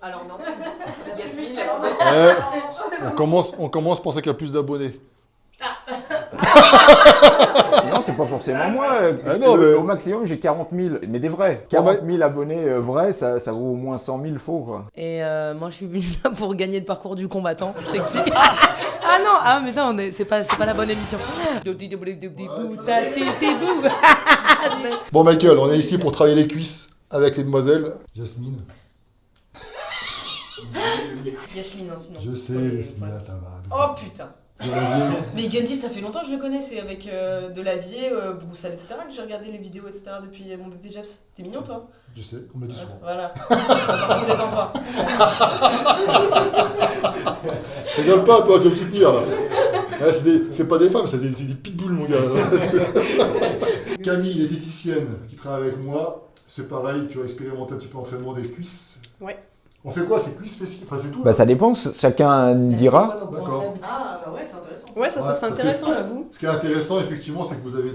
Alors non. Yasmine, il a On commence par celle qui a plus d'abonnés. Non, c'est pas forcément moi. Ah non, mais... Au maximum, j'ai 40 000, mais des vrais. 40 000 abonnés vrais, ça vaut au moins 100 000 faux, quoi. Et moi, je suis venue là pour gagner le parcours du combattant. Je t'explique. Ah non, mais non, c'est pas la bonne émission. Bon, Michael, on est ici pour travailler les cuisses avec les demoiselles. Jasmine. Yasmine, hein, sinon. Je sais, Jasmine, là, ça va. Oh putain. Delavier. Mais Gandhi, ça fait longtemps que je le connais, c'est avec Delavier, Broussel, etc. que j'ai regardé les vidéos, etc. depuis mon bébé Jeps. T'es mignon, toi? Je sais, on me le dit souvent. Voilà. Par contre, détends-toi. Regarde pas, toi, tu vas me soutenir, là. Ouais, c'est pas des femmes, c'est des pitbulls, mon gars. Camille, diététicienne, qui travaille avec moi. C'est pareil, tu vas expérimenter un petit peu l'entraînement des cuisses. Ouais. On fait quoi? C'est cuisses, fessiers? Enfin, c'est tout. Bah, ça dépend, chacun dira. D'accord. Ah, bah ouais, c'est intéressant. Ouais, ça serait parce intéressant, que j'avoue. Ce qui est intéressant, effectivement, c'est que vous avez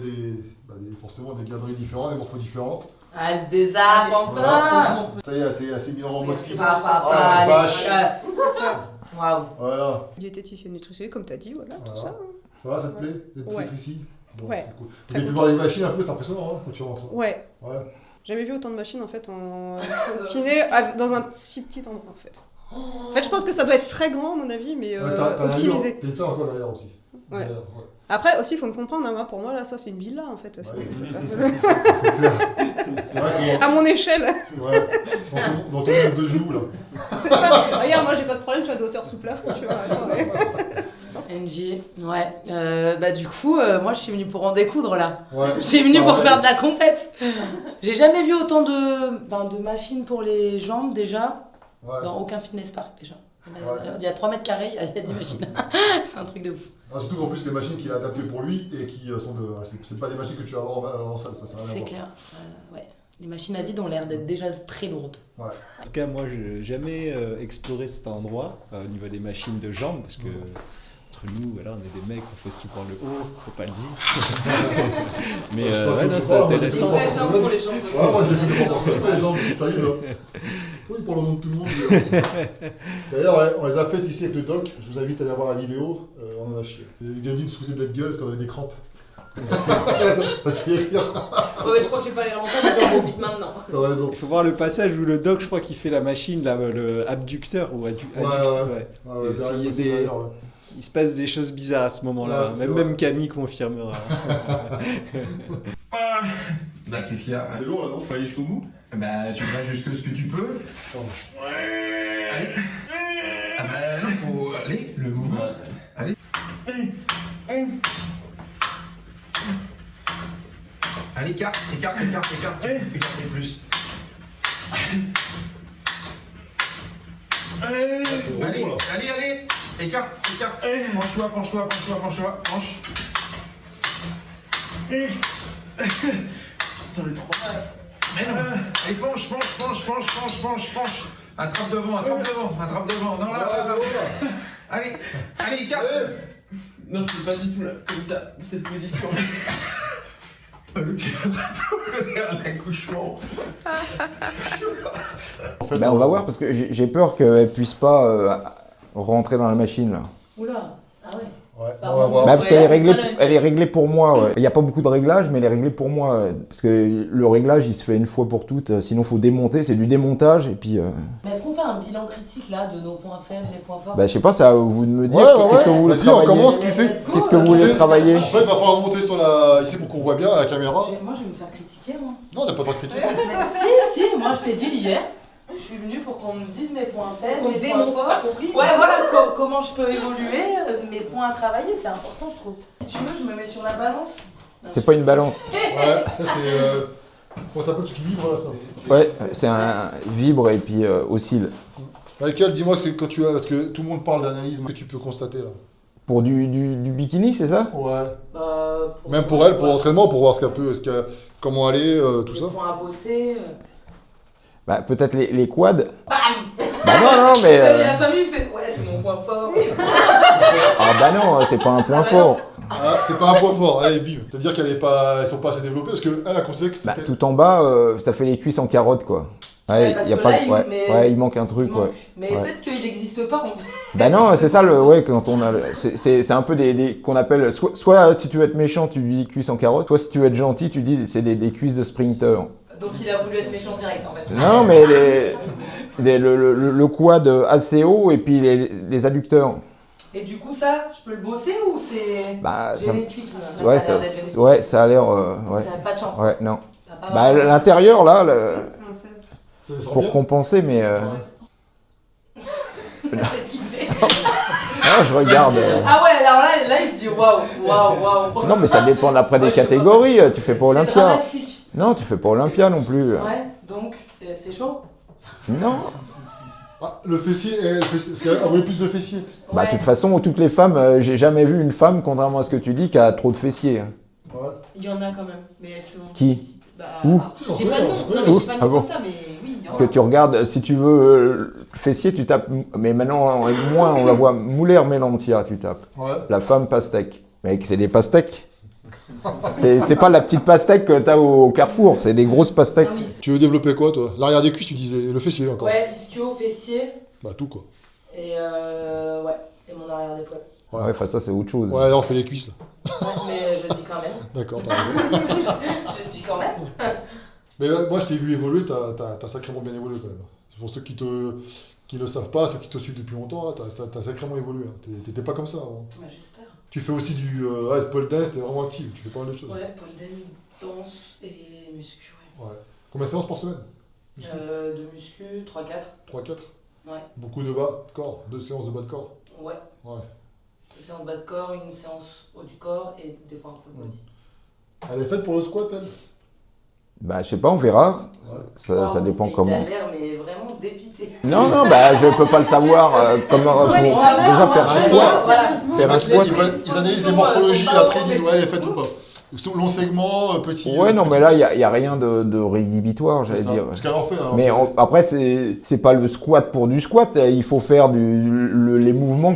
forcément des gabarits différents, des morphos différentes. Ah, elle se désarme enfin. Ça y est, assez mis en mode film. Vache. C'est ça. Waouh. Voilà. Diététicienne nutritionniste, comme t'as dit, voilà, tout Voilà. ça. Ça va, ça te plaît d'être Ouais. peut-être ici? Bon, Ouais. c'est cool. Vous Très avez pu contente. voir des machines un peu, c'est impressionnant hein, quand tu rentres. Ouais. Ouais. Jamais vu autant de machines en fait en confiné dans un si petit endroit en fait. En fait, je pense que ça doit être très grand à mon avis, mais Ouais, t'as un optimisé. mur, t'as une salle encore derrière aussi. Ouais. Derrière, ouais. Après aussi, il faut me comprendre, hein, moi, pour moi là, ça c'est une villa en fait. Ouais. C'est pas- C'est clair. C'est vrai que à mon échelle, ouais, dans ton monde de genoux là. c'est ça. Regarde, moi j'ai pas de problème, tu vois, d'auteur sous plafond, tu vois. Attends, ouais. NJ, ouais. Bah du coup, moi je suis venue pour en découdre là. Ouais. Je suis venue pour Ouais. faire de la compète. J'ai jamais vu autant de machines pour les jambes déjà. Ouais. Dans aucun fitness park déjà. Ouais. Il y a 3 mètres carrés, il y a 10 machines. C'est un truc de ouf. Ah, surtout qu'en plus, les machines qu'il a adaptées pour lui et qui sont de. C'est pas des machines que tu vas avoir en salle, ça n'a rien à C'est voir. clair. Ouais. Les machines à vide ont l'air d'être déjà très lourdes. Ouais. En tout cas, moi, je n'ai jamais exploré cet endroit au niveau des machines de jambes, parce que entre nous, voilà, on est des mecs, on fait souvent le haut, faut pas le dire. Mais ouais, non, c'est intéressant. Ouais, ça pour les jambes. Ouais, moi j'ai fait le c'est pas les gens qui style là. Oui, pour le nom de tout le monde. D'ailleurs, ouais, on les a faites ici avec le doc. Je vous invite à aller voir la vidéo. On en a chié. Gandhi se foutait de notre gueule parce qu'on avait des crampes. Ça te fait rire. Ouais, je crois que j'ai pas les longtemps, mais j'en profite maintenant. T'as raison. Il faut voir le passage où le doc, je crois qu'il fait la machine, là, le abducteur ou adducteur. Ouais. Et aussi, il y a c'est des- derrière, ouais. Il se passe des choses bizarres à ce moment-là. Ouais, c'est même vrai. Camille confirmera. Bah, qu'est-ce qu'il y a? C'est lourd là, non? Faut aller jusqu'au bout? Bah, tu vas jusque ce que tu peux. Allez. Ah bah non, faut aller, le mouvement. Allez. Allez, écarte. Écartez plus. C'est bon, Allez, là. allez. Écarte. Penche-toi. Penche. Ça va être trop mal. Mais non. Allez, penche. Attrape devant. Non, là. Allez, écarte. Non, je peux pas du tout là, comme ça, cette position. Un accouchement. En fait, Bah, on va voir parce que j'ai peur qu'elle puisse pas rentrer dans la machine là. Oula, ah ouais. Ouais, Bah, on va voir. Bah, parce qu'elle est c'est réglée, pas la même elle est réglée pour moi. Ouais. Il n'y a pas beaucoup de réglages, mais elle est réglée pour moi. Parce que le réglage, il se fait une fois pour toutes. Sinon, faut démonter. C'est du démontage. Et puis, Mais est-ce qu'on fait un bilan critique là de nos points faibles, les points forts? bah, je sais pas, ça à vous de me dire. Ouais, Qu'est-ce que vous voulez Vas-y, on travailler. commence. Qui c'est? Qu'est-ce que vous Qui voulez c'est travailler? En fait, il va falloir monter sur la. Ici pour qu'on voit bien à la caméra. Moi je vais me faire critiquer moi. Non, on n'a pas de critique. Si, moi je t'ai dit hier, je suis venue pour qu'on me dise mes points faibles, Qu'on mes points démonte, forts. t'as compris? Ouais, voilà, comment je peux évoluer, mes points à travailler, c'est important je trouve. Si tu veux, je me mets sur la balance. C'est pas une balance. Ouais, ça c'est. Comment ça s'appelle le truc qui vibre là ça? Ouais, c'est un vibre et puis oscille. Michael, dis-moi ce que quand tu as. Parce que tout le monde parle d'analyse, que tu peux constater là. Pour du bikini, c'est ça? Ouais. Pour Même pour elle, pour l'entraînement, pour voir ce qu'elle peut, comment aller, tout les ça. points à bosser. Bah, peut-être les quads. Bam. Bah non, mais. Il y a 5 minutes, c'est mon point fort. Ah bah non, c'est pas un point fort. Ah, c'est pas un point fort, allez, bim. C'est-à-dire qu'elles sont pas assez développées parce qu'elle a considéré que Bah, c'était. tout en bas, ça fait les cuisses en carotte, quoi. Ouais, parce y a que pas, là, ouais, il manque un truc, ouais. Mais Ouais. peut-être qu'il n'existe pas en fait. Bah non, c'est ça ouais, quand on a, c'est un peu qu'on appelle, soit si tu veux être méchant, tu lui dis cuisse en carotte, soit si tu veux être gentil, tu dis c'est des cuisses de sprinter. Donc il a voulu être méchant direct en fait. Non, mais le quad assez haut et puis les adducteurs. Et du coup, ça, je peux le bosser ou c'est Bah, génétique ouais, ça a l'air d'être génétique. ouais, ça a l'air, ouais. Ça n'a pas de chance. Ouais, non. T'as pas Bah, vraiment- l'intérieur, là, C'est un 16. Ça descend pour bien. compenser, mais. Peut-être qu'il fait. Ah, je regarde. Ah ouais, alors là il se dit waouh. Non, mais ça dépend après des Ouais, je sais pas. catégories. Tu fais pas C'est Olympia. dramatique. Non, tu fais pas Olympia non plus. Ouais, donc c'est chaud. Non. Ah, le fessier, parce qu'elle voulait plus de fessiers. Bah, de Ouais. toute façon, toutes les femmes, j'ai jamais vu une femme, contrairement à ce que tu dis, qui a trop de fessiers. Ouais. Il y en a quand même, mais elles sont... Qui Bah, Où j'ai pas de nom, non mais Où j'ai pas de Ah nom bon comme ça, mais oui, il y en Parce a. que tu regardes, si tu veux, le fessier, tu tapes. Mais maintenant, moins, on la voit Muller Melantia, tu tapes. Ouais. La femme pastèque. Mec, c'est des pastèques. C'est pas la petite pastèque que t'as au Carrefour, c'est des grosses pastèques. Non, mais Tu veux développer quoi, toi? L'arrière des cuisses, tu disais. Et le fessier encore. Ouais, ischio, fessier Bah, tout, quoi. et ouais, et mon arrière d'épaule. Ouais, enfin, ça, c'est autre chose. Ouais, là, on fait les cuisses, là. Ouais, mais je dis quand même. D'accord, t'as raison. Je dis quand même. Mais moi, je t'ai vu évoluer, t'as sacrément bien évolué, quand même. Pour ceux qui le savent pas, ceux qui te suivent depuis longtemps, là, t'as sacrément évolué. Hein. T'étais pas comme ça avant. Bah, j'espère. Tu fais aussi du pole dance, t'es vraiment active, tu fais pas mal de choses. Ouais, pole dance, danse et muscu, ouais. Ouais. Combien de séances par semaine? De muscu, 3-4. 3-4? Ouais. Beaucoup de bas de corps, 2 séances de bas de corps. Ouais. Ouais. 2 séances bas de corps, une séance haut du corps et des fois un full body. Elle est faite pour le squat, elle? Bah, je sais pas, on verra. Ouais. Ça dépend comment. Il a l'air mais vraiment dépité. Non, non, bah, je peux pas le savoir. Comment faut Ouais, déjà faire un ouais, squat. voilà. Faire un squat. Ils analysent les morphologies, après ils disent ouais, elle est faite ou pas. Long segment, petit. Ouais, non, mais là, il y a rien de rédhibitoire, c'est j'allais ça. dire. Parce qu'elle en fait. hein, Mais après, c'est pas le squat pour du squat. Il faut faire les mouvements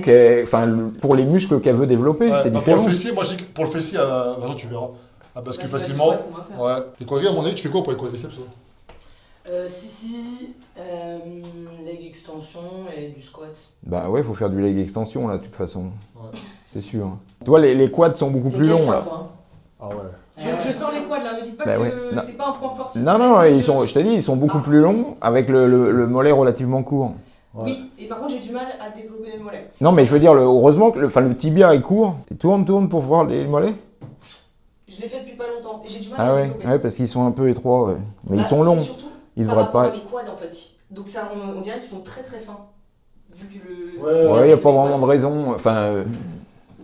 pour les muscles qu'elle veut développer. Ouais, C'est bah, différent. pour le fessier, moi je dis que pour le fessier, maintenant tu verras. Elle bascule Bah, c'est pas du facilement. squat qu'on va faire. Ouais. Les quadriceps, à mon avis, tu fais quoi pour les quadriceps toi? Si, leg extension et du squat. Bah ouais, faut faire du leg extension là, de toute façon. Ouais. C'est sûr. Toi, les quads sont beaucoup plus longs là. Ah ouais. Je sens les quads là, me dites pas Bah que ouais. Non. c'est pas un point fort. Non, non, je t'ai dit, ils sont beaucoup plus longs avec le mollet relativement court. Ouais. Oui, et par contre j'ai du mal à développer mes mollets. Non, mais je veux dire, heureusement que le tibia est court. Il tourne pour voir les mollets. Je l'ai fait depuis pas longtemps et j'ai du mal Ah à ouais, développer. ouais, parce qu'ils sont un peu étroits. Ouais. Mais ils Bah, sont longs. c'est surtout Ils par devraient rapport pas. à mes quads en fait. Donc ça, on dirait qu'ils sont très très fins. Vu que le. Ouais, Ouais, il n'y a pas vraiment de raison. Enfin,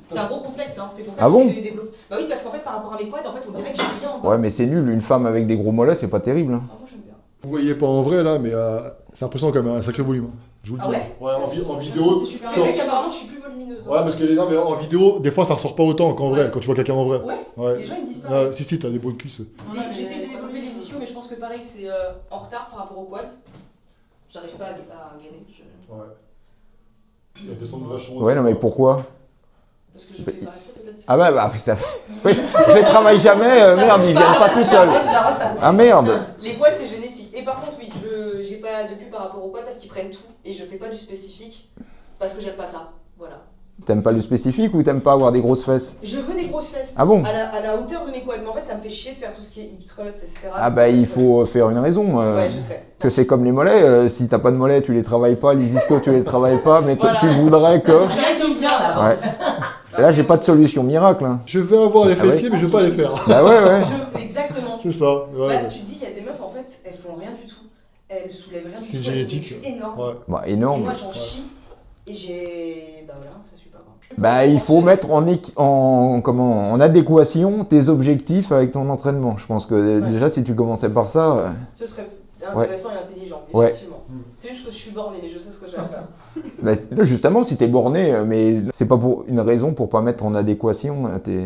C'est un gros complexe, hein. C'est pour ça Ah que bon j'essaie de les développer. Bah oui, parce qu'en fait par rapport à mes quads, en fait on dirait que j'ai rien en bas. ouais, mais c'est nul. Une femme avec des gros mollets, c'est pas terrible. Hein. Ah, moi j'aime bien. Vous voyez pas en vrai là, mais c'est impressionnant quand même, un sacré volume. hein. Je vous le Ah dis. ouais En vidéo. C'est super. C'est vrai qu'apparemment je suis plus volumineuse. hein. Ouais, parce que non, mais en vidéo, des fois ça ressort pas autant qu'en vrai, quand tu vois quelqu'un en vrai. Ouais, Ouais. les gens ils me disent pas. Ouais, si, t'as des beaux cuisses. J'essaie de développer les ischios, mais je pense que pareil c'est en retard par rapport aux quads. J'arrive pas à gagner. Ouais. Il y a des sons de vachon. Ouais, non, mais pourquoi? Parce que je fais pas ça peut-être. Ah bah ça. Oui, je les travaille jamais. Merde, ils viennent pas tout seuls. Ah merde. Les quads c'est génétique. Et par contre oui, j'ai pas de cul par rapport aux quads parce qu'ils prennent tout et je fais pas du spécifique parce que j'aime pas ça. Voilà. T'aimes pas le spécifique ou t'aimes pas avoir des grosses fesses? Je veux des grosses fesses. Ah bon? À la hauteur de mes quads, mais en fait ça me fait chier de faire tout ce qui est hip thrust, etc. Ah bah il faut faire une raison. Ouais, je sais. Parce que c'est comme les mollets. Si t'as pas de mollets, tu les travailles pas. Les ischios, tu les travailles pas. Mais toi, Voilà. tu voudrais que. Rien qui me vient là. Ouais. Et là, j'ai pas de solution miracle. Hein. Je vais avoir les Ah ouais. fessiers, mais je vais pas les faire. Bah ouais. Exactement. C'est ça. Ouais. Là, tu te dis, il y a des meufs en fait, elles font rien du tout. Elles soulèvent rien du tout. C'est elles ont des génétique. culs énormes. Ouais. Bah Et énorme. moi j'en chie et j'ai. Bah voilà, ça suit pas. Bah il faut mettre en adéquation tes objectifs avec ton entraînement. Je pense que Ouais. déjà si tu commençais par ça. Ce serait intéressant et intelligent, Ouais. effectivement. C'est juste que je suis bornée, mais je sais ce que j'ai à faire. Bah, là, justement, si t'es borné, mais c'est pas pour une raison pour pas mettre en adéquation tes.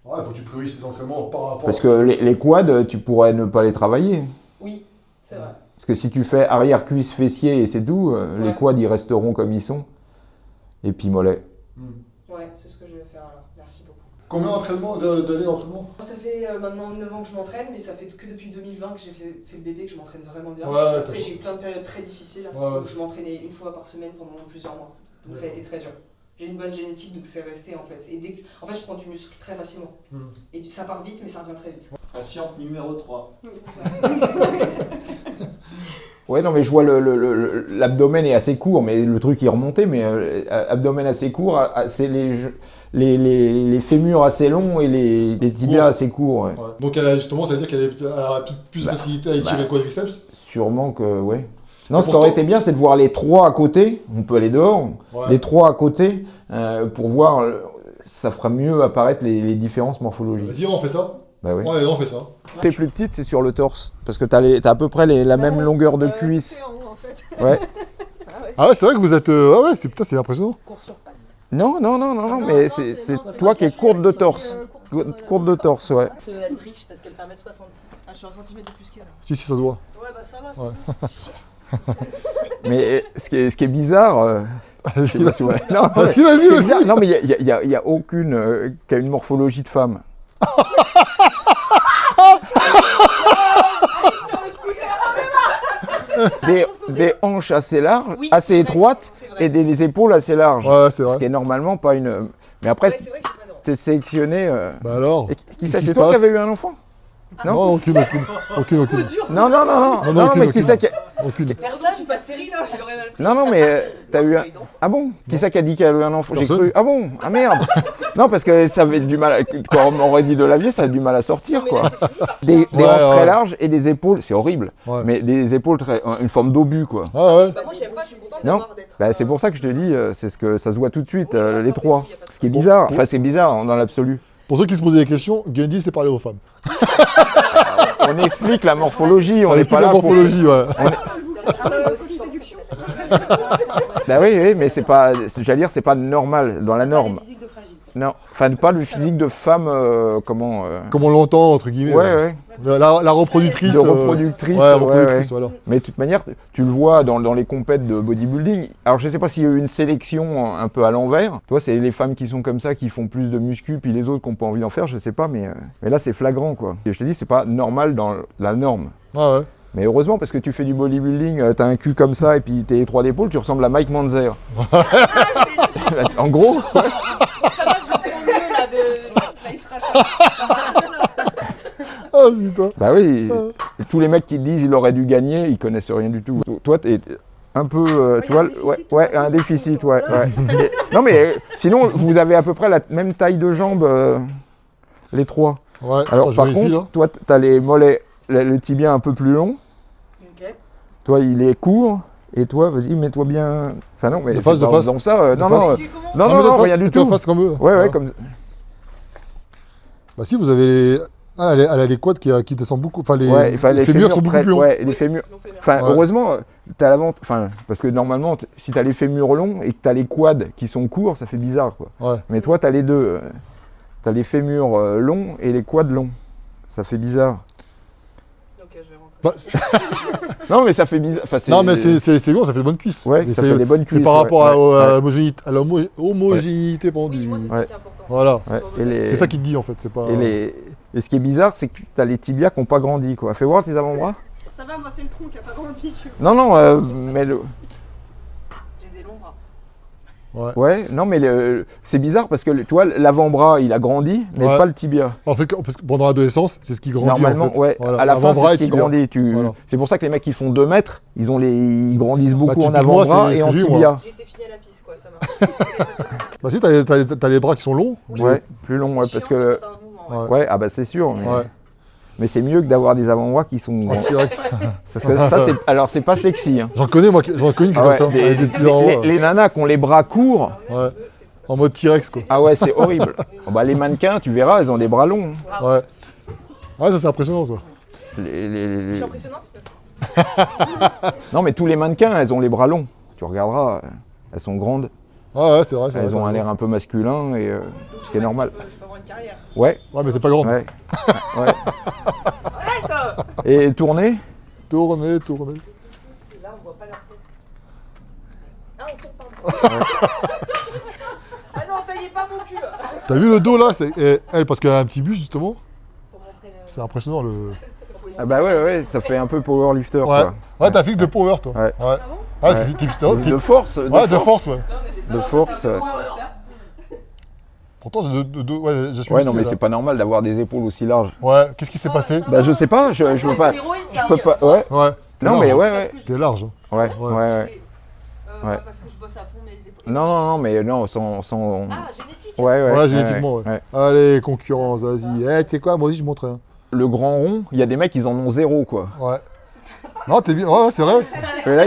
Ouais, faut que tu priorises tes entraînements par rapport. Parce que les quads, tu pourrais ne pas les travailler. Oui, c'est vrai. Parce que si tu fais arrière cuisse fessier et c'est tout, les Ouais. quads ils resteront comme ils sont. Et puis mollets. Hmm. Ouais, c'est ce que je vais faire alors. Merci beaucoup. Combien d'années d'entraînement? Ça fait maintenant 9 ans que je m'entraîne, mais ça fait que depuis 2020 que j'ai fait le bébé, que je m'entraîne vraiment bien. Ouais, Après, j'ai eu plein de périodes très difficiles où je m'entraînais une fois par semaine pendant plusieurs mois. Donc ça a été très dur. J'ai une bonne génétique, donc c'est resté en fait. Et en fait, je prends du muscle très facilement. Et ça part vite, mais ça revient très vite. Patiente numéro 3. Ouais, non, mais je vois l'abdomen est assez court, mais le truc est remonté, mais abdomen assez court, c'est les fémurs assez longs et les tibias assez courts. Ouais. Ouais. Donc justement, ça veut dire qu'elle a plus de facilité à étirer le quadriceps? Sûrement que, ouais. Non, ce qui aurait été bien, c'est de voir les 3 à côté, on peut aller dehors, les 3 à côté, pour voir, ça fera mieux apparaître les différences morphologiques. Vas-y, on fait ça. Bah oui. Ouais, on fait ça. T'es plus petite, c'est sur le torse, parce que t'as à peu près la même longueur de cuisse. C'est en haut, en fait. Ouais. Ah ouais, c'est vrai que vous êtes... Ah ouais, c'est impressionnant. Cours sur pattes. Non, mais c'est toi qui es courte de torse. Courte de torse, ouais. Elle triche parce qu'elle fait 1m66. Ah, je suis un centimètre de plus qu'elle. Si, ça se voit. Ouais, bah ça va. Mais ce qui est bizarre... je sais pas si vous- Non, Vas-y. Non, mais il y a aucune qui a une morphologie de femme. Des hanches assez larges, Oui, assez c'est vrai, étroites, c'est vrai. et des épaules assez larges. Ouais, c'est Ce vrai. qui est normalement pas une... Mais après, Ouais, c'est vrai que c'est pas drôle. t'es sélectionné... Bah alors. Et qui Qu'est-ce ça, qui c'est se toi qui passe avais eu un enfant? Non, aucune. Non, aucune, mais qui ça qui... Aucune. Personne, je suis pas stérile, hein, j'aurais mal pris. Non, mais t'as eu un... Ah bon? Qui ça qui a dit qu'elle a eu un enfant? J'ai cru... Ah bon? Ah merde! Non, parce que ça avait du mal... Quand on m'aurait dit de la vie, ça a du mal à sortir, quoi. Des hanches très larges et des épaules, c'est horrible. Ouais. Mais des épaules très... Une forme d'obus, quoi. Ah ouais. Bah, moi, j'aime pas, je suis contente Non, d'avoir d'être. bah, c'est pour ça que je te dis, c'est ce que ça se voit tout de suite, les 3. Ce qui est bizarre, enfin c'est bizarre dans l'absolu. Pour ceux qui se posaient des questions, Gundy s'est parlé aux femmes. On explique la morphologie, on On n'est explique pas la là pour... morphologie, ouais. Aussi séduction. Bah oui, mais c'est pas, j'allais dire, c'est pas normal dans la norme. Physique de fragile. Non, enfin pas le physique de femme, comment... Comme on l'entend, entre guillemets. Ouais. La reproductrice. De reproductrice, Ouais, reproductrice, ouais. voilà. Mais de toute manière, tu le vois dans les compètes de bodybuilding. Alors je sais pas s'il y a eu une sélection un peu à l'envers. Toi, c'est les femmes qui sont comme ça, qui font plus de muscu, puis les autres qui n'ont pas envie d'en faire, je sais pas, mais là c'est flagrant, quoi. Et je te dis, c'est pas normal dans la norme. Ah ouais. Mais heureusement, parce que tu fais du bodybuilding, t'as un cul comme ça et puis t'es étroit d'épaule, tu ressembles à Mike Manzer. En gros, Ça va, je le prends mieux là de. Là, il sera Ah putain. bah oui, et tous les mecs qui te disent il aurait dû gagner, ils connaissent rien du tout. Toi, t'es un peu, tu vois, un déficit, ouais. Non mais sinon, vous avez à peu près la même taille de jambes, les 3. Ouais, Alors attends, je par vérifie, contre, là. toi, t'as les mollets, le tibia un peu plus long. Ok. Toi, il est court. Et toi, vas-y, mets-toi bien. Enfin non, mais De face, c'est de pas face. dans ça. De Non, face. non, rien du tout. Face comme eux. Ouais, comme. Bah si, vous avez les... Ah, elle a les quads qui descendent beaucoup. Enfin, les, Ouais, enfin, les fémurs sont beaucoup très- plus longs. Ouais, les fémurs. Enfin, Ouais. heureusement, t'as l'avant. Enfin, parce que normalement, si t'as les fémurs longs et que t'as les quads qui sont courts, ça fait bizarre, quoi. Ouais. Mais toi, t'as les deux. T'as les fémurs longs et les quads longs. Ça fait bizarre. Ok, je vais rentrer. Bah, Non, mais ça fait bizarre. Enfin, non, mais c'est bon, ça fait de bonnes cuisses. Ouais, Mais ça fait des bonnes cuisses. C'est par rapport ouais, à l'homogénéité pardon, Oui, du... moi, c'est Ouais. ça qui est important. Voilà. Ouais, et les- C'est ça qui te dit en fait. C'est pas... Et ce qui est bizarre, c'est que t'as les tibias qui n'ont pas grandi, quoi. Fais voir tes avant-bras. Ça va, moi c'est le tronc qui a pas grandi. Non, mais le... J'ai des longs bras. Ouais, non, mais c'est bizarre parce que, tu vois, l'avant-bras, il a grandi, mais Ouais. pas le tibia. En fait, parce que pendant l'adolescence, c'est ce qui grandit Normalement, en fait. ouais, Voilà. à la fin, Avant-bras c'est et ce qui tibia. grandit. Voilà. C'est pour ça que les mecs qui font 2 mètres, ils grandissent beaucoup en typiquement, avant-bras c'est ce et que en j'ai eu, moi. tibia. J'ai été fini à la piste, quoi, ça marche. Bah si, t'as les bras qui sont longs. Ouais, plus long, ouais, parce que... Ouais. Ouais, ah bah c'est sûr, mais, Ouais. mais c'est mieux que d'avoir des avant-bras qui sont grands. T-Rex. Ça, c'est... Alors, c'est pas sexy, hein. J'en connais moi, j'en connais qui Ah comme ouais, ça. Avec des petits avant-bras. les nanas qui ont les bras courts, Ouais. En mode T-Rex quoi. ah ouais, c'est horrible. Bon, bah, les mannequins, tu verras, elles ont des bras longs. Ouais. Ouais, ça c'est impressionnant ça. Je suis impressionnante, c'est parce que. Non, mais tous les mannequins, elles ont les bras longs. Tu regarderas, elles sont grandes, Ouais, c'est vrai. elles ont un air un peu masculin, et ce qui est normal. Je peux avoir une carrière. Ouais, Ouais, mais t'es pas grande. ouais. Ouais. Arrête. Et tourner? Tourner. Là, on voit pas leur tête. Ah, on tourne, pardon. Ah non, taillez pas mon cul. T'as vu le dos là elle, parce qu'elle a un petit buste justement. C'est impressionnant le. Ah bah ouais, ça fait un peu powerlifter Ouais, quoi. ouais t'as fixe de power toi. Ouais. Ouais, c'est type De force. Ouais, de force, ouais. De force. Pourtant, j'ai ouais, j'ai Ouais, non, mais c'est pas normal d'avoir des épaules aussi larges. Ouais, qu'est-ce qui s'est passé? Bah, je sais pas, je peux pas. Je peux pas. Ouais. Ouais. Non, mais ouais. T'es large. Hein. Ouais. Parce que je bosse à fond mes épaules. Non, mais non, sans. Ah, génétique. Ouais, génétiquement, ouais. Allez, concurrence, vas-y. Eh, tu sais quoi, moi aussi, je montrais. Hein. Le grand rond, il y a des mecs, ils en ont 0, quoi. Ouais. Non, t'es bien. Ouais, c'est vrai. Mais là,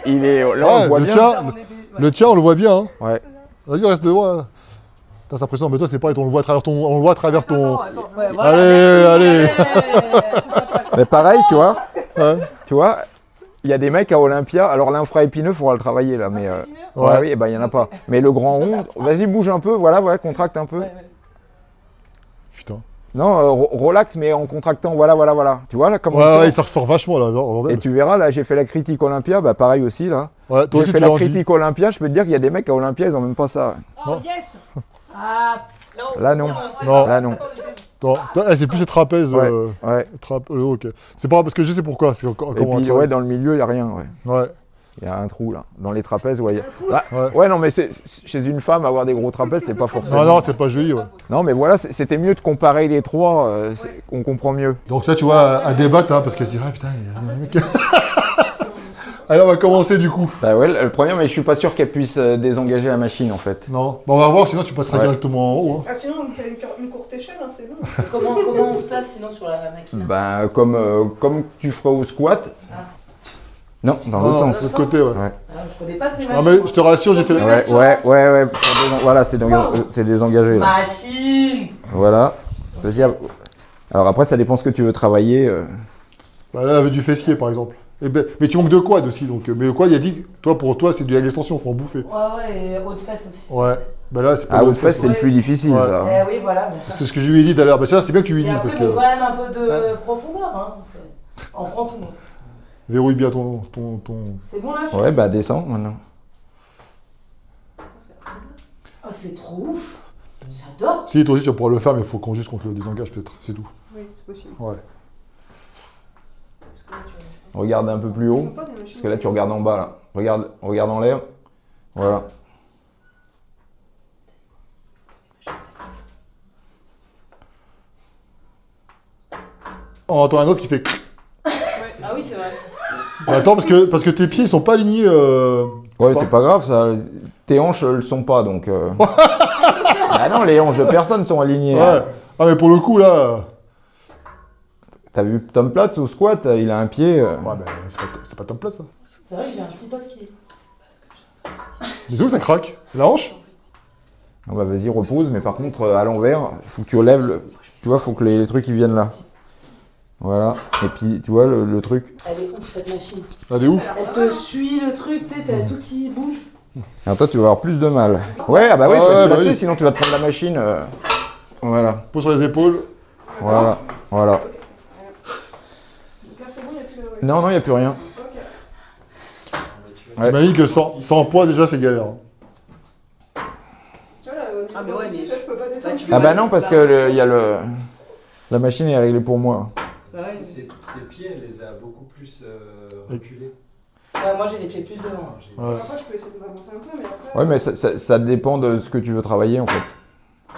il est. Là, on le voit bien. Le tien, on le voit bien. Hein. Ouais. Vas-y, reste devant. C'est impressionnant, mais toi, c'est pareil, on le voit à travers ton. Ouais, voilà. Allez. Mais pareil, tu vois. Ouais. Tu vois, il y a des mecs à Olympia. Alors, l'infra-épineux, il faudra le travailler, là. Mais. Ouais, oui, bah, il y en a pas. Mais le grand rond, vas-y, bouge un peu. Voilà, contracte un peu. Putain. Non, relax, mais en contractant, voilà. Tu vois, là, comment ouais, ça ressort vachement, là. Et tu verras, là, j'ai fait la critique Olympia, bah pareil aussi, là. Ouais, toi aussi, j'ai fait la critique Olympia, je peux te dire qu'il y a des mecs à Olympia, ils ont même pas ça. Oh, yes. Là, non. Là, non. Toi, c'est plus les trapèzes. Ouais. Le haut, ok. C'est pas parce que je sais pourquoi. C'est Et puis, ouais, dans le milieu, il n'y a rien, Ouais. Il y a un trou, là. Dans les trapèzes, ouais. Ouais, non, mais chez une femme, avoir des gros trapèzes, c'est pas forcément... Non, c'est pas joli, ouais. Non, mais voilà, c'était mieux de comparer les trois, on comprend mieux. Donc là, tu vois, à débattre, hein, parce qu'elle se dirait, putain, il y a un mec... Allez, on va commencer, du coup. Bah ouais, le premier, mais je suis pas sûr qu'elle puisse désengager la machine, en fait. Non. Bon, on va voir, sinon tu passeras directement en haut. Hein. Ah, sinon, on fait une courte échelle, hein, c'est bon. Comment on se place sinon sur la machine? Bah, comme tu feras au squat. Non, dans l'autre sens. De l'autre côté, ouais. Je connais pas ces machines. Non, mais je te rassure, j'ai fait la... Ouais. Voilà, c'est désengagé. Là. Machine. Voilà. Vas-y. Alors après, ça dépend ce que tu veux travailler. Bah là, avec du fessier, par exemple. Mais tu manques de quad aussi, donc. Mais le quad, il a dit, pour toi, c'est de la extension, faut en bouffer. Ouais, et haut de fesse aussi. Ouais. Bah là, c'est pas haut de fesse, c'est le plus difficile, ça. Oui, voilà. C'est ce que je lui ai dit tout à l'heure. Bah tiens, c'est bien que tu lui dises, parce que... Il faut quand même un peu de profondeur, hein. On prend tout. Verrouille bien ton... C'est bon là? Ouais, bah descends maintenant. Oh, c'est trop ouf. J'adore. Si, toi aussi, tu vas pouvoir le faire, mais il faut qu'on le désengage, peut-être. C'est tout. Oui, c'est possible. Ouais. Regarde un peu plus haut, parce que là, tu regardes en bas, là. Regarde en l'air. Voilà. On entend un os qui fait... Ah oui, c'est vrai. Attends, parce que tes pieds, ils sont pas alignés... Ouais, c'est pas grave, ça. Tes hanches, elles le sont pas, donc... Ah non, les hanches de personne sont alignées. Ouais. Ah, mais pour le coup, là... T'as vu Tom Platz au squat, il a un pied... Ouais, mais c'est pas Tom Platz, ça. C'est vrai que j'ai un petit os qui... Mais où ça craque? La hanche? Ah bah vas-y, repose, mais par contre, à l'envers, il faut que tu relèves le... Tu vois, faut que les trucs, ils viennent là. Voilà. Et puis, tu vois, le truc... Elle est ouf, cette machine. Elle est ouf. Elle te suit, le truc, tu sais, t'as tout qui bouge. Alors toi, tu vas avoir plus de mal. Ouais, ah bah ouais, tu vas te bah placer, oui. sinon tu vas te prendre la machine. Voilà. Pose sur les épaules. Voilà. Donc là, c'est bon, il n'y a plus... Non, il n'y a plus rien. Tu m'as dit que sans poids, déjà, c'est galère. Tu vois, là, au niveau de je peux pas descendre. Ah bah non, parce que la machine est réglée pour moi. Ses pieds, elle les a beaucoup plus reculés. Ouais, moi j'ai les pieds plus devant. Après, je peux essayer de m'avancer un peu, mais après... Ouais, mais ça dépend de ce que tu veux travailler en fait. Tu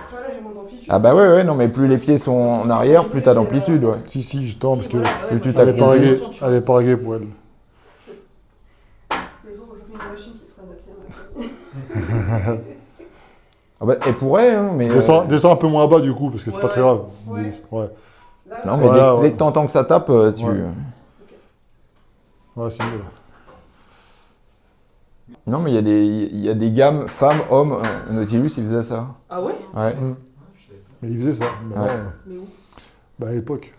vois, là, j'ai moins d'amplitude. Ah bah ouais, non, mais plus les pieds sont en arrière, plus t'as d'amplitude, ouais. Si, je tends, parce que... Plus tu Elle est pas t'accomplis. réglée. Elle est pas réglée pour elle. Le jour où je fais une machine qui sera adaptée à ma taille. Ah bah, elle pourrait, hein, mais... Descends un peu moins bas, du coup, parce que c'est pas très grave. Ouais. Ouais. Non, mais dès que t'entends que ça tape, tu... Ouais, c'est mieux, là. Non, mais il y a des gammes femmes, hommes. Nautilus, il faisait ça. Ah ouais? Ouais. Mais il faisait ça. Maintenant, Ouais. Mais où? bah, à l'époque.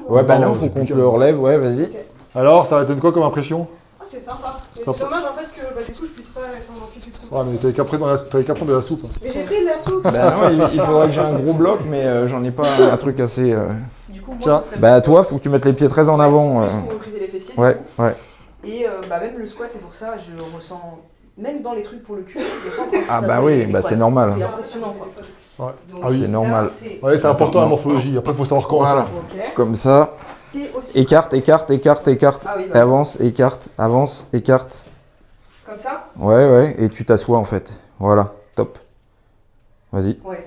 Ouais, bah Non, non, c'est faut qu'on plus te calme. le relève, ouais, vas-y. Ok. Alors, ça a été quoi comme impression? Ah, c'est sympa. Mais Sympa. c'est dommage, en fait, que du coup, je puisse pas être en amplitude tout le Ouais, temps. mais t'avais qu'à prendre de la soupe. Hein. Mais j'ai pris de la soupe. Bah non, il faudrait que j'ai un gros bloc, mais j'en ai pas un truc assez... Du coup, moi, Tiens. ce serait Bah toi, faut que tu mettes les pieds très en avant. plus pour recruter les fessiers. Ouais, du coup. ouais. Et bah, même le squat, c'est pour ça, je ressens même dans les trucs pour le cul, je sens que Ah bah oui, bah c'est normal. C'est impressionnant quoi. Ouais. Donc, Ah oui. C'est normal. là, c'est- Ouais, c'est important la morphologie. Après, il faut savoir comment. Voilà. Ok. Comme ça. Et aussi. Écarte, écarte, écarte, écarte. Ah oui, bah. Avance, écarte, avance, écarte. Comme ça? Ouais, ouais, et tu t'assois en fait. Voilà, top. Vas-y. Ouais.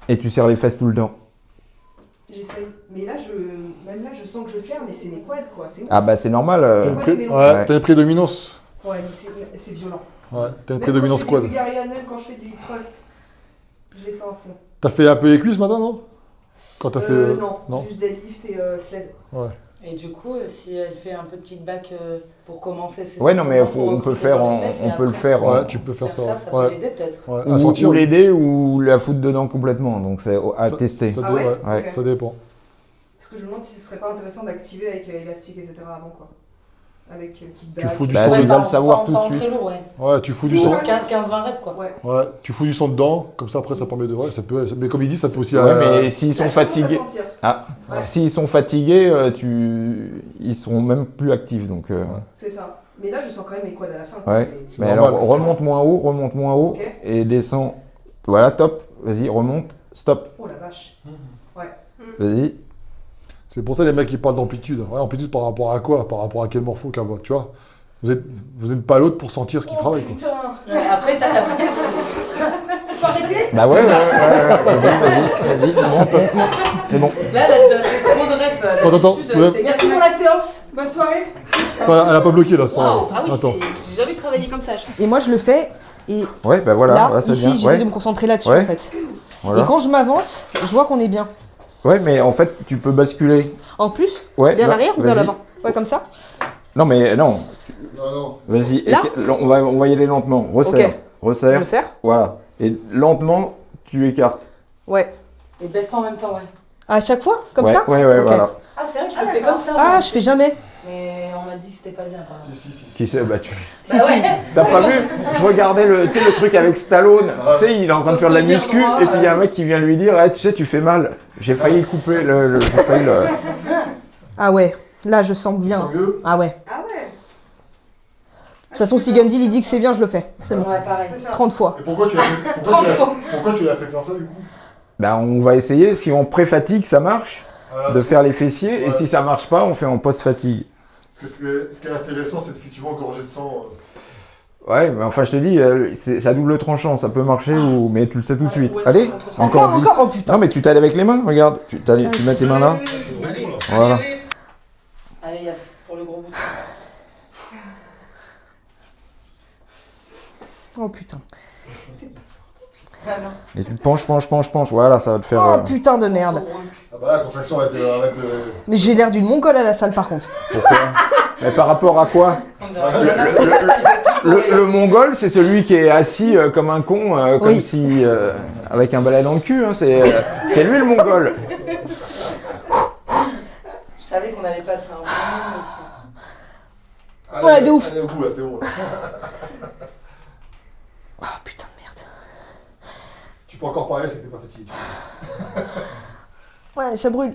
Et tu serres les fesses tout le temps. J'essaye. Mais là, même là, je sens que je serre, mais c'est mes quads quoi. C'est ouf. Ah bah c'est normal. Ouais, t'as une prédominance. Ouais, mais c'est violent. Ouais, t'as une Même prédominance quand je quad. fais du Bulgarian, même quand je fais du thrust, je les sens à fond. T'as fait un peu les cuisses maintenant, non? Quand t'as fait. Non, juste deadlift et sled. Ouais. Et du coup, si elle fait un peu de kickback pour commencer, c'est Ouais, ça, non, mais pour on peut recruter faire, dans les fesses, et on peut le après, faire. Ouais, tu peux faire ça. ça peut Ouais. l'aider peut-être. Ouais. À sentir. Ou l'aider ou la foutre dedans complètement. Donc c'est à tester. Ça, Ah ouais Ouais. Ok. ça dépend. Parce que je me demande si ce serait pas intéressant d'activer avec élastique, etc. avant quoi. Avec kickback. Tu fous du Bah, son. tu vas pas le savoir en- tout de pas en suite. très lourd, ouais. Ouais, tu fous du son. 15-20 reps quoi. Ouais. Ouais, tu fous du son dedans. Comme ça, après, ça permet de. Ouais, ça peut. Mais comme il dit, ça peut aussi. Ouais, mais s'ils sont Là, je commence à fatigués. sentir. Ah, Ouais. s'ils sont fatigués, ils seront même plus actifs. Donc, C'est ça. Mais là, je sens quand même mes quads à la fin. quoi. ouais. C'est Mais normal, alors, remonte moins haut Ok. et descends. Voilà, top. Vas-y, remonte, stop. Oh la vache. Vas-y. C'est pour ça les mecs qui parlent d'amplitude. Ouais, amplitude par rapport à quoi? Par rapport à quel morpho qu'à moi, tu vois? Vous êtes pas l'autre pour sentir ce qui Oh travaille, quoi. putain. Ouais, après, t'as la... Je peux arrêter? Bah ouais. Vas-y, monte, monte. C'est bon. Là, elle a déjà fait trop de reps. Attends, D'habitude, soulève. c'est Merci pour la séance. Bonne soirée. Attends, elle a pas bloqué là, c'est pas Waouh, grave. ah oui, Attends. j'ai jamais travaillé comme ça. Et moi, je le fais. Et Ouais, bah voilà, là, voilà ça ici, vient. j'essaie de Ouais. me concentrer là-dessus, Ouais. en fait. Voilà. Et quand je m'avance, je vois qu'on est bien. Ouais, mais en fait, tu peux basculer. En plus, Ouais. vers là, l'arrière ou vers vas-y. l'avant? Ouais, comme ça. Non, mais non. Non. Vas-y. Là On va y aller lentement. Resserre. Ok. Resserre. Je serre. Voilà. Et lentement, tu écartes. Ouais. Et baisse-toi en même temps, ouais. À chaque fois? Comme ouais, ça? Ouais, Ok. voilà. Ah, c'est vrai que je le fais comme ça. Ah, moi. je fais jamais. Mais on m'a dit que c'était pas bien, par exemple. Si. Qui sait, bah tu. Si, si. T'as pas vu? Je regardais le truc avec Stallone. Tu sais, il est en train de faire de la muscu Droit, et puis il y a un mec qui vient lui dire, tu sais, tu fais mal. J'ai failli couper j'ai failli le. Ah ouais. Là, je sens bien. C'est mieux. Ah ouais. Ah ouais. De toute façon, si Gandhi il dit que c'est bien, je le fais. C'est bon. Ouais, pareil. C'est ça. 30 fois. Et pourquoi tu l'as fait, pourquoi tu l'as fait faire ça du coup? Bah on va essayer. Si on pré-fatigue, ça marche. Voilà, De c'est- faire les fessiers. Et Ouais. si ça marche pas, on fait en post-fatigue. Parce que ce qui est intéressant, c'est effectivement gorger de sang. Ouais, mais enfin, je te dis, c'est à double tranchant. Ça peut marcher, mais tu le sais tout de suite. Ouais, Allez, encore 10. Oh putain. Non, mais tu t'aides avec les mains. Regarde, tu mets tes mains là. Allez, Voilà. Allez, Yass, pour le gros bout de sang. Oh putain. Ah non. Et tu te penches. Voilà, ça va te faire. Oh putain de merde. Ah bah là, la contraction va être. Mais j'ai l'air d'une mongole à la salle par contre. Pourquoi Mais par rapport à quoi? On dirait- Le mongol, c'est celui qui est assis comme un con, comme Oui. si. Avec un balai dans le cul. Hein, c'est lui le mongol. Je savais qu'on allait passer un bon moment aussi. Allez, Ouais, de ouf. Allez au bout là, c'est bon. Là. Oh putain de merde. Tu peux encore parler, c'est que t'es pas fatigué. Ouais, ça brûle.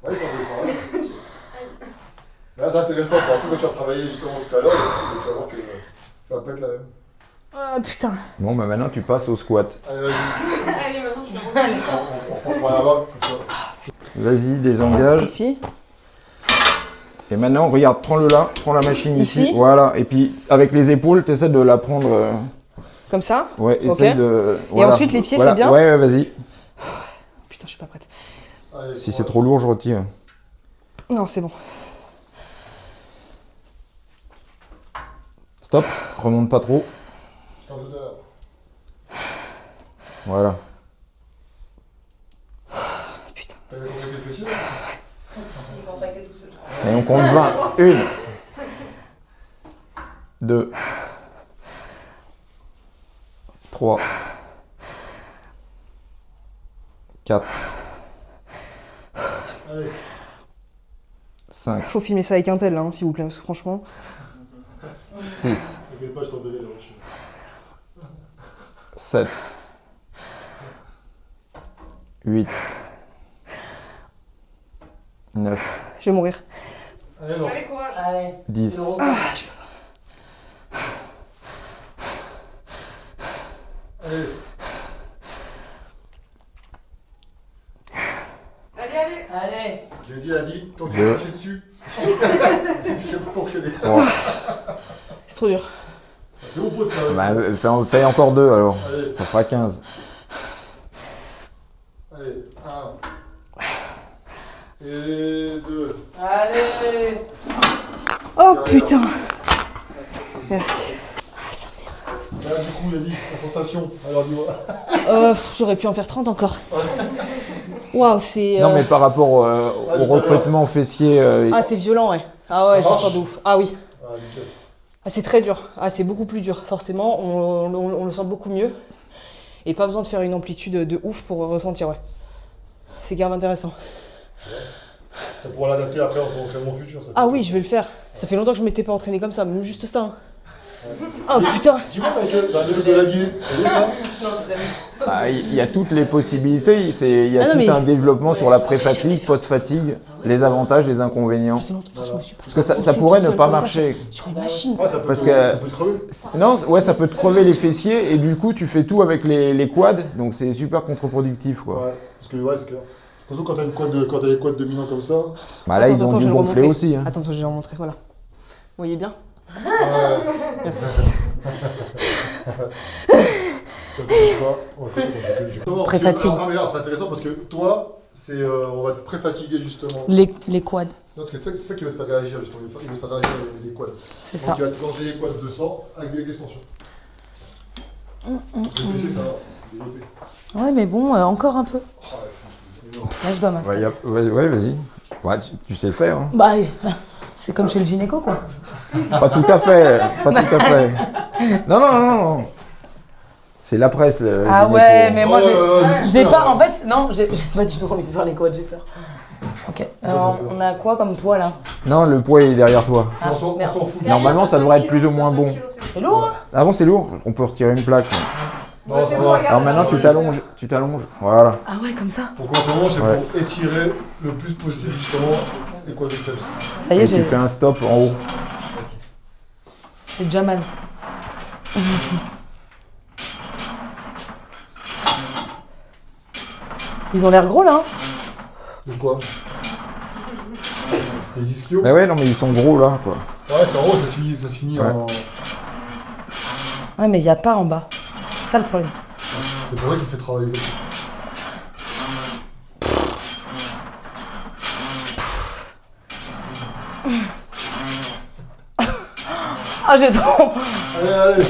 Ouais, ça va. Là, c'est intéressant. Pour après, quand tu vas travailler justement tout à l'heure, tu vas voir que ça va pas être la même. Ah putain. Bon, bah maintenant tu passes au squat. Allez, vas-y. Allez, maintenant tu vas On reprend là-bas, comme ça. Vas-y, désengage. Ici. Et maintenant, regarde, prends-le là, prends la machine ici. Ici. Voilà, et puis avec les épaules, t'essaies de la prendre. Comme ça. Ouais, Ok. essaye de. Et ensuite, les pieds, Voilà. c'est bien? Ouais, vas-y. Putain, je suis pas prête. Allez, Si c'est trop lourd, je retire. Non, c'est bon. Stop, remonte pas trop. Comme tout à l'heure. Voilà. Putain. T'as contracté le fessier là? Il contractait tout seul, je crois. Et on compte 20. 1, 2, 3, 4, Allez. 5, Faut filmer ça avec un tel, hein, s'il vous plaît, parce que franchement. 6, T'inquiète pas, je t'enverrai là. 7, 8, 9, Je vais mourir. Allez, non. Allez, courage. Allez. 10, Le repos. Ah, je peux J'ai dit, elle a dit, tant qu'il Deux. est marché dessus, c'est pour t'entraîner. 3. C'est trop dur. C'est bon, pause quand même. Bah, fais encore 2 alors. Allez. Ça fera 15. Allez, 1. Et 2. Allez. Oh putain. Merci. Là, du coup, vas-y, la sensation. Alors, dis-moi. J'aurais pu en faire 30 encore. Waouh, c'est... Non, mais par rapport au recrutement fessier. Ah, c'est violent, ouais. Ah ouais, Ça j'ai marche. peur de ouf. Ah oui. Ah, nickel. Ah, c'est très dur. Ah, c'est beaucoup plus dur, forcément. On le sent beaucoup mieux. Et pas besoin de faire une amplitude de ouf pour ressentir, ouais. C'est grave intéressant. Ça pourra l'adapter après en ton entraînement futur. Ça Ah oui, je vais le faire. Ça fait longtemps que je m'étais pas entraîné comme ça, même juste ça. Hein. Oh putain. Dis-moi, Michael, la méthode de Lavier, c'est ça? Bah, il y a toutes les possibilités. Il y a Ah non, tout mais- un développement sur la pré-fatigue, post-fatigue, les avantages, les inconvénients. Ça fait longtemps que je me suis pas... Parce que ça pourrait ne pas marcher. Sur une machine. Ouais, ça peut Parce te- que ça peut te crever. non, ouais, ça peut te crever les fessiers et du coup tu fais tout avec les quads, donc c'est super contre-productif quoi. Ouais, parce que ouais, c'est clair. Surtout quand t'as les quads dominants comme ça. Bah là Attends, ils ont attends, dû je vais le gonfler remontrer. aussi. Hein. Attends, je vais le montrer, voilà. Vous voyez bien? Ouais. Merci. Pré-fatigue. Ah, mais regarde, c'est intéressant parce que toi, on va te pré-fatiguer justement. Les quads, Non, parce que c'est ça qui va te faire réagir justement. Il va te faire réagir les quads. c'est Donc ça. tu vas te manger les quads de sang avec de l'extension. Le fessier, ça va développer. Ouais, mais bon, encore un peu. Là, je dois m'installer. Ouais, vas-y. Ouais, tu sais le faire. Hein. Bah, c'est comme chez le gynéco, quoi. Pas tout à fait. Pas tout à fait. Non. C'est la presse. Le Ah gynéco. ouais, mais moi, Ouais, j'ai pas, en fait, non, j'ai pas du tout envie de faire les quads, j'ai peur. Ok, alors, on a quoi comme poids, là? Non, le poids il est derrière toi. On s'en merde. fout. Normalement ça devrait être plus ou moins bon. C'est lourd, hein? Ah bon c'est lourd. On peut retirer une plaque. Non, ça va. Alors maintenant tu t'allonges. Voilà. Ah ouais, comme ça? Pour commencer, c'est Ouais. pour étirer le plus possible justement les quadriceps. Ça y est, Et tu fais un stop en haut. j'ai déjà mal. Ils ont l'air gros, là, hein? De quoi? Des ischios? Bah ouais non mais ils sont gros là quoi. Ouais, c'est en haut, ça se finit Ouais. en. Ouais, mais il y a pas en bas. C'est ça le problème. C'est pour ça qu'il te fait travailler comme ça. Ah, j'ai trop... Allez.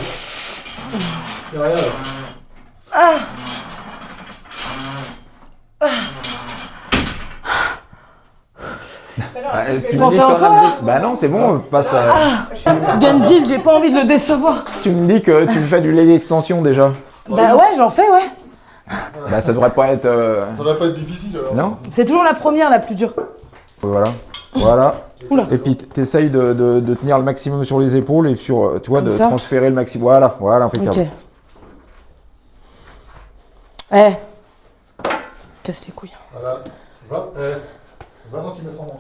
Y'a rien là. Tu peux en me dis faire que t'en as encore, besoin. Bah non c'est bon, passe à... Gun deal, j'ai pas envie de le décevoir. Tu me dis que tu fais du leg extension déjà. Bah ouais, j'en fais, ouais. Bah ça devrait pas être... Ça va pas être difficile alors. Non. C'est toujours la première, la plus dure. Voilà. Voilà. Oula. Et puis t'essayes de tenir le maximum sur les épaules et sur, tu vois, Comme de ça. transférer le maximum. Voilà, impeccable. Ok. Eh. Casse les couilles. Voilà. 20 cm en moins.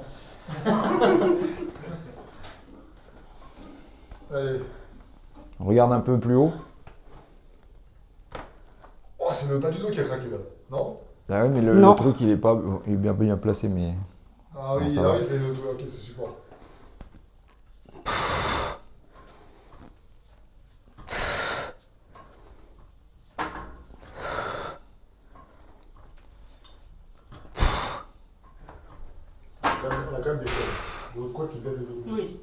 Allez. Regarde un peu plus haut. Oh, c'est le bas du dos qui a craqué là. Non? Ah ouais, mais Non. le truc il est pas, il est bien placé, mais. Ah oui, ça va. c'est le truc. Ok, c'est super. On a quand même des quads. L'autre quad qui est bien développé. Oui.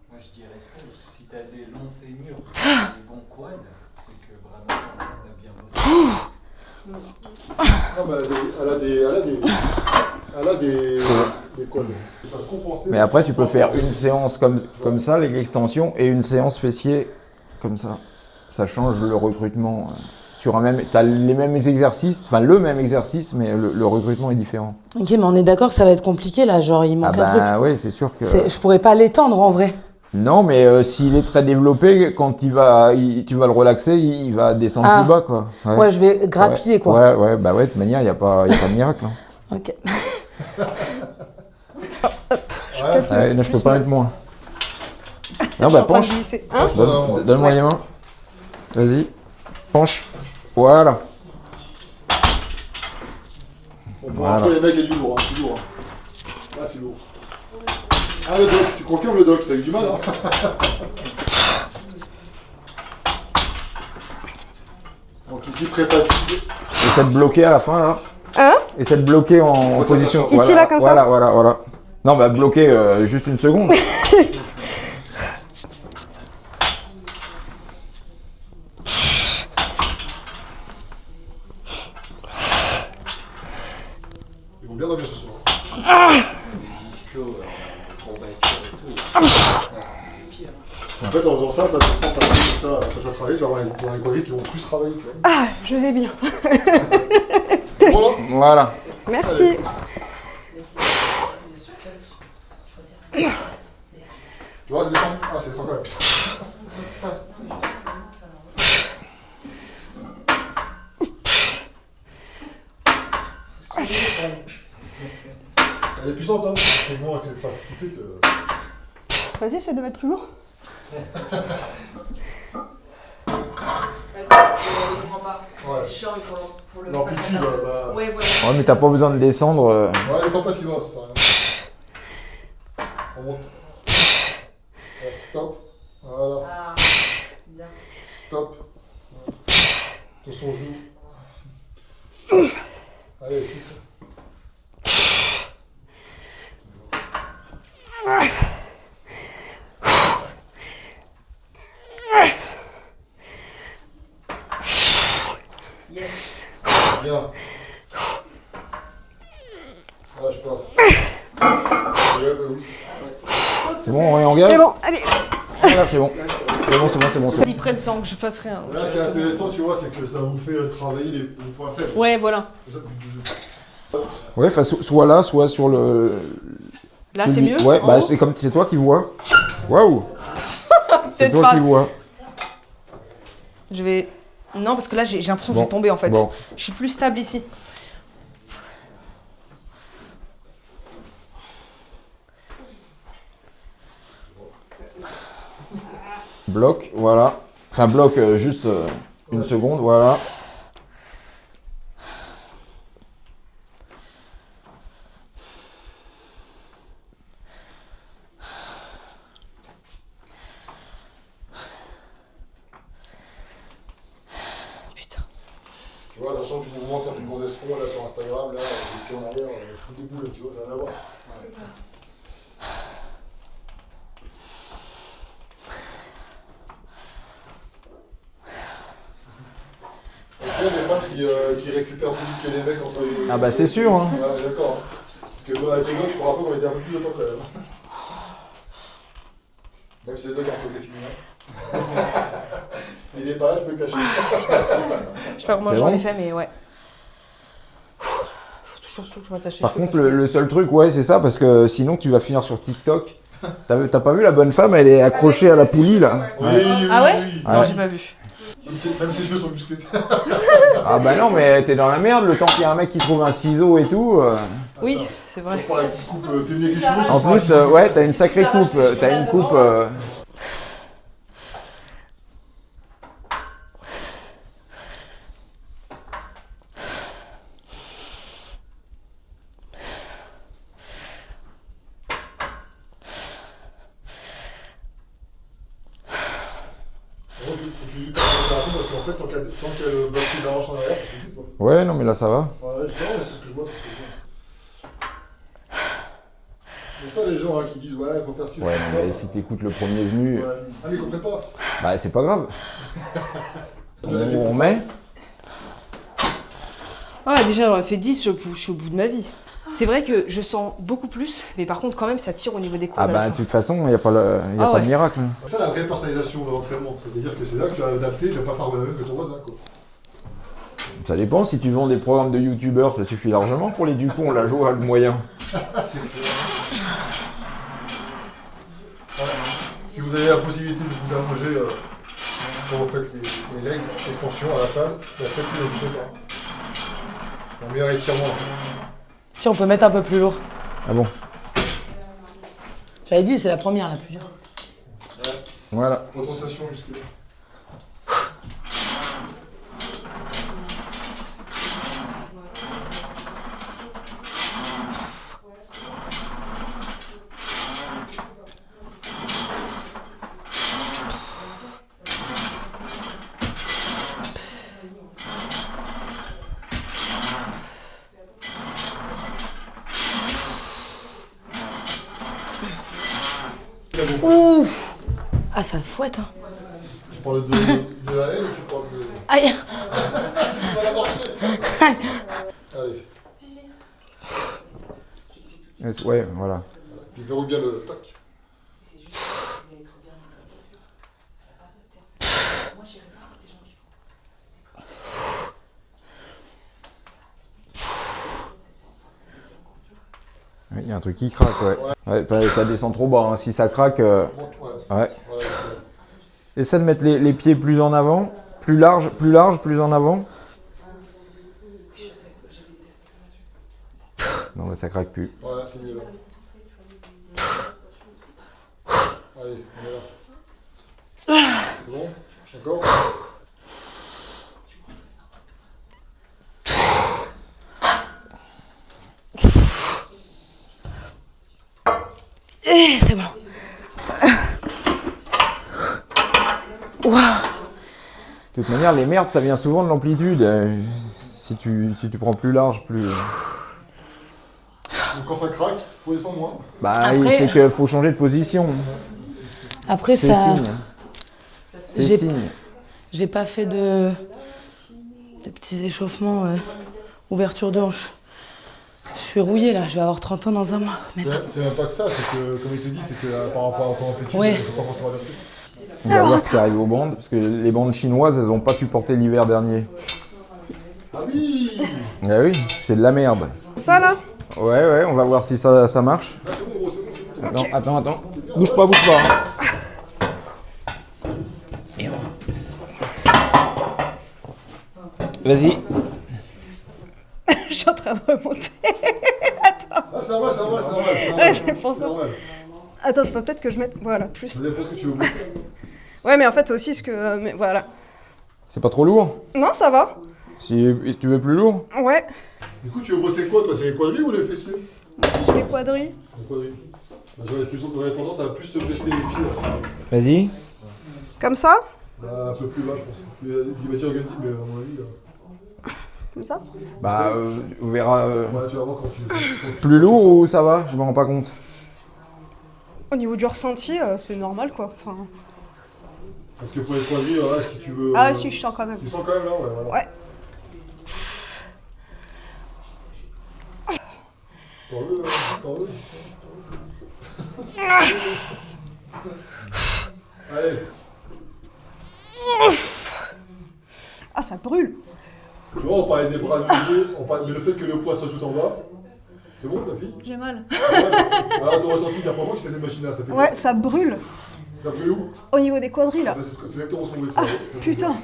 Moi je dis respect parce que si t'as des longs fémurs, des bons quads, c'est que vraiment t'as bien bossé. Non, mais elle a des quads. C'est pas compenser. Mais après, tu peux faire une séance comme ça, les extensions, et une séance fessier comme ça. Ça change le recrutement. Sur un même, t'as les mêmes exercices, enfin le même exercice, mais le recrutement est différent. Ok, mais on est d'accord que ça va être compliqué là, genre il manque un truc. Ouais, c'est sûr que. Je pourrais pas l'étendre en vrai. Non, mais s'il est très développé, quand tu vas le relaxer, il va descendre Ah. plus bas, quoi. Ouais, je vais grappiller quoi. Ouais, bah ouais, de toute manière, il n'y a pas de miracle. Hein. Ok. Ouais, Là, je peux pas mettre moins. Non, bah penche. Hein Donne-moi les mains. Vas-y. Penche. Voilà. Bon, pour l'info, les mecs, il y a du lourd, hein, c'est lourd. Hein. Là, c'est lourd. Ah, le doc, tu confirmes le doc, t'as eu du mal, hein. Donc ici, pré-fatigue. Essaie de bloquer à la fin, là. Hein? Essaie de bloquer en position. Ici, voilà, là, comme ça? Voilà. Non, bah bloquer juste une seconde. Ils vont bien dormir ce soir. En fait, en faisant ça, ça te force à faire comme ça. Quand tu vas travailler, tu vas avoir les collègues qui vont plus travailler. Tu vois. Ah, je vais bien. Voilà. Voilà. Merci. Tu vois, c'est descend. Ah, c'est descend quand même. Elle est puissante, hein. C'est moi qui fait ce qui fait que. Vas-y, essaie de mettre plus lourd. Ouais. C'est chiant pour le. L'amplitude, bah. Ouais, voilà. Ouais, mais t'as pas besoin de descendre. Ouais, descend pas si bas, ça sert à rien. On monte. Ouais, stop. Voilà. Ah, bien. Stop. De son genou. Allez, souffle. Yes. Bien. Lâche pas. Ouais, bah oui. C'est bon, on engage. C'est bon, allez. Voilà, c'est bon. C'est bon. Ils prennent sans que je fasse rien. Là, ce qui est intéressant, tu vois, c'est que ça vous fait travailler les points faibles. Ouais, voilà. C'est ça le but du jeu. Ouais, soit là, soit sur le. Là, c'est mieux. Ouais, en bah haut c'est toi qui vois. Waouh. C'est Peut-être toi pas. qui vois. Je vais. Non, parce que là, j'ai l'impression que je Bon. vais tomber en fait. Bon. Je suis plus stable ici. Bloc, voilà. Enfin, bloc juste une seconde, voilà. Putain. Tu vois, sachant que tu mouvements certaines gonzesses font là sur Instagram, là, les pieds en arrière, des boules, tu vois, ça n'a rien à voir. Il y a des femmes qui récupèrent plus que les mecs entre les. Ah bah c'est sûr, hein. Ouais, d'accord. Parce que moi, avec les gars, je me rappelle qu'on était un peu plus de temps quand même. Même si les deux ont un côté féminin. Il est pas là, je peux le cacher. Je sais pas comment C'est j'en ai bon fait, mais ouais. Faut toujours que je m'attache les Par cheveux contre, parce que- le seul truc, ouais, c'est ça, parce que sinon tu vas finir sur TikTok. T'as pas vu la bonne femme, elle est accrochée à la poulie là. Oui, Ouais. oui, Ah ouais oui. Non, j'ai pas vu. Même ses cheveux sont musclés. Ah bah non, mais t'es dans la merde, le temps qu'il y a un mec qui trouve un ciseau et tout. Oui, c'est vrai. Pareil, qui coupe, t'es mieux avec les cheveux. En plus, ouais, t'as une sacrée coupe. T'as une coupe. Tu parce qu'en fait, tant qu'il y a le bloc qui l'arrache en arrière, ça suffit quoi. Ouais, non, mais là ça va. Ouais, justement, c'est ce que je vois, c'est ce que je vois. C'est ça les gens hein, qui disent ouais, il faut faire ci, Ouais, faut faire mais ça. si t'écoutes le premier venu, Ouais. Ah, mais ils comprennent pas. bah c'est pas grave. On met. Ah, déjà, j'aurais fait 10, je suis au bout de ma vie. C'est vrai que je sens beaucoup plus, mais par contre, quand même, ça tire au niveau des coudes. Ah à la bah fin. de toute façon, il n'y a pas, Ah pas ouais. de miracle. hein. C'est ça la vraie personnalisation de l'entraînement. C'est-à-dire que c'est là que tu vas adapter, tu vas pas faire la même que ton voisin quoi. Ça dépend, si tu vends des programmes de youtubeurs, ça suffit largement pour les Ducons, la joie, le moyen. Si vous avez la possibilité de vous allonger quand vous faites les legs, extensions à la salle, faites-le, n'hésitez pas. Un meilleur étirement en fait. Si on peut mettre un peu plus lourd. Ah bon? J'avais dit, c'est la première la plus dure. Ouais. Voilà. Potentiation musculaire. Ouh. Ah, ça fouette, hein. Tu parles de la haine ou tu parles de... Aïe. Allez. Ouais, voilà. Puis verrouille bien le tac. Il y a un truc qui craque, ouais. Ouais, ça descend trop bas, hein. Si ça craque... Ouais. Essaie de mettre les pieds plus en avant, plus large, plus en avant. Non, ça craque plus. Ouais, c'est mieux là. Allez, on est là. C'est bon? Encore? C'est bon. Waouh. De toute manière, les merdes, ça vient souvent de l'amplitude. Si tu prends plus large, plus... Donc quand ça craque, faut descendre moins. Bah, Après- c'est qu'il faut changer de position. Après, C'est ça. signe. C'est J'ai- signe. J'ai pas fait de. Des petits échauffements, ouverture de hanche. Je suis rouillée là, je vais avoir 30 ans dans un mois. Mais... C'est même pas que ça, c'est que, comme il te dit, c'est que par rapport à ton amplitude, Ouais. il faut pas forcément adapter. On va voir ce qui arrive aux bandes, parce que les bandes chinoises, elles n'ont pas supporté l'hiver dernier. Ah oui! Ah oui, c'est de la merde. Ça là? Ouais, on va voir si ça marche. Ah, c'est bon, gros, c'est bon. Attends. Bouge pas, hein. Vas-y. Je suis en train de remonter. Ah, c'est normal, c'est normal. Ouais, j'ai pensé. C'est normal. Attends, je peux peut-être que je mette. Voilà, plus. Ça dépend ce que tu veux bosser. Ouais, mais en fait, c'est aussi ce que. Mais voilà. C'est pas trop lourd? Non, ça va. Si tu veux plus lourd? Ouais. Du coup, tu veux bosser quoi, toi? C'est les quadrilles ou les fessiers? Je fais quadrilles. Les quadrilles. Bah, j'aurais tendance à plus se baisser les pieds. Là. Vas-y. Comme ça? Bah, un peu plus bas, je pense. Il va tirer Gandhi, mais à mon avis. Comme ça? Bah, on verra. Ouais, tu vas voir quand tu. Plus lourd ou ça va? Je me rends pas compte. Au niveau du ressenti, c'est normal quoi. Enfin... Parce que pour les quadrilles, ouais, si tu veux. Ah, si, je sens quand même. Tu sens quand même là, ouais. Voilà. Ouais. T'en veux. Allez. Ah, ça brûle. Tu vois, on parlait des bras levés, mais le fait que le poids soit tout en bas, c'est bon ta fille? J'ai mal. Alors ton ressenti, c'est la première fois que tu fais cette machine-là, ça fait Ouais, quoi? ça brûle. Ça brûle où? Au niveau des quadrilles là. Ah, bah, c'est exactement ce qu'on voulait Ah, faire. putain.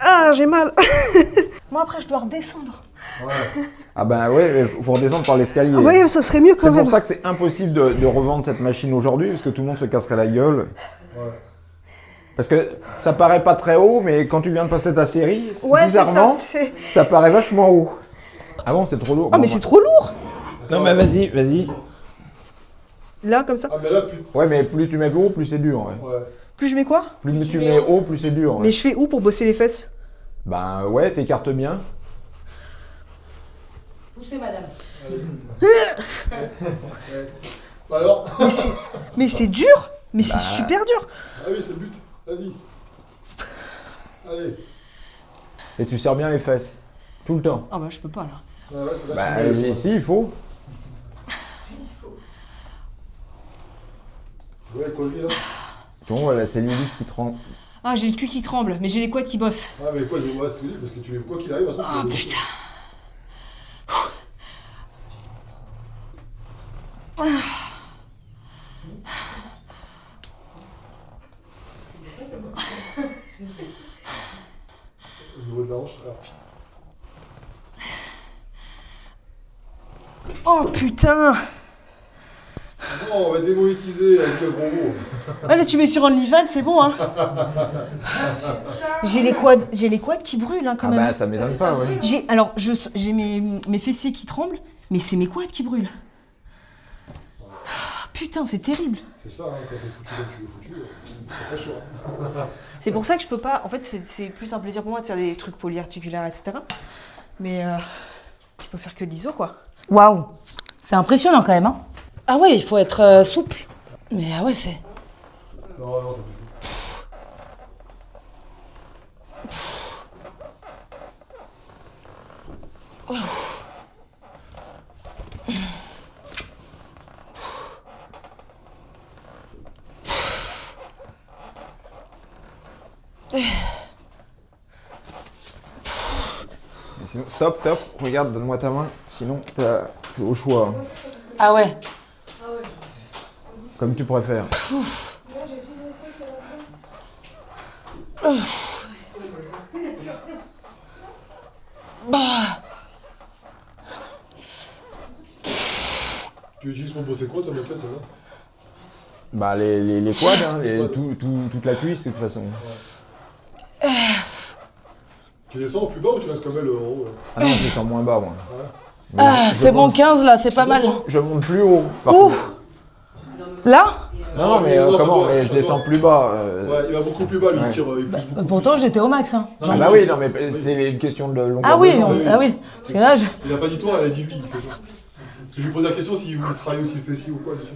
Ah, j'ai mal. Moi après, je dois redescendre. Ouais. Ah bah ouais, faut redescendre par l'escalier. Oui, ça serait mieux quand C'est même. pour ça que c'est impossible de revendre cette machine aujourd'hui, parce que tout le monde se casserait la gueule. Ouais. Parce que ça paraît pas très haut, mais quand tu viens de passer ta série, Ouais, bizarrement, c'est ça. ça paraît vachement haut. Ah bon, c'est trop lourd. Oh, mais Bon, c'est trop lourd. Non mais vas-y. Là, comme ça. Ah, mais là, plus. Ouais, mais plus tu mets haut, plus c'est dur. Ouais. Ouais. Plus je mets quoi? Plus tu mets haut, plus c'est dur. Ouais. Mais je fais où pour bosser les fesses? Bah ouais, t'écartes bien. Poussez, madame. Alors? Mais c'est dur. Mais c'est Bah. super dur. Ah oui, c'est le but. Vas-y. Allez. Et tu serres bien les fesses. Tout le temps. Ah bah je peux pas là. Ouais, là, Bah c'est le- si, il faut. Ouais, quadrille là. Bon, voilà, c'est l'élite qui tremble. Ah, j'ai le cul qui tremble, mais j'ai les quads qui bossent. Ah, mais quoi, dis-moi, c'est lui, parce que tu quoi qu'il arrive, de toute façon, Ah tu vas- putain. Au niveau de la hanche. Alors, Oh putain. Non, on va démonétiser avec le gros mot. Allez, tu mets sur OnlyFans, c'est bon, hein. J'ai les quads qui brûlent, hein, quand même. Bah, ça m'étonne pas, ouais. J'ai mes fessiers qui tremblent, mais c'est mes quads qui brûlent. Putain, c'est terrible. C'est ça, hein, quand t'es foutu comme tu es foutu, c'est pas chaud. C'est pour ça que je peux pas... En fait, c'est plus un plaisir pour moi de faire des trucs polyarticulaires, etc. Mais je peux faire que de l'ISO, quoi. Waouh. C'est impressionnant, quand même, hein. Ah ouais, il faut être souple. Mais ah ouais, c'est... Non, ça bouge pas. Sinon, stop, regarde, donne-moi ta main, sinon c'est au choix. Ah ouais. Comme tu préfères. Bah. Tu utilises pour bosser quoi, toi, mec, là, ça va? Bah les quads, hein, toute la cuisse de toute façon. Tu descends plus bas ou tu restes comme elle en haut là? Ah non, je descends moins bas moi. Ouais. Ah, c'est bon, 15 là, c'est pas mal. Je monte plus haut. Par Ouh. contre. Là? Non, mais comment? Mais je descends plus bas. Ouais, il va beaucoup plus bas, lui, ouais. il tire, il pousse beaucoup. Pourtant, j'étais au max, hein. Ah bah oui, non mais c'est une question de longueur. Ah oui, de jambe. ah oui. Parce que là, Il a pas dit toi, elle a dit lui, il fait ça. Parce que je lui pose la question s'il voulait travailler aussi le fessier ou quoi dessus.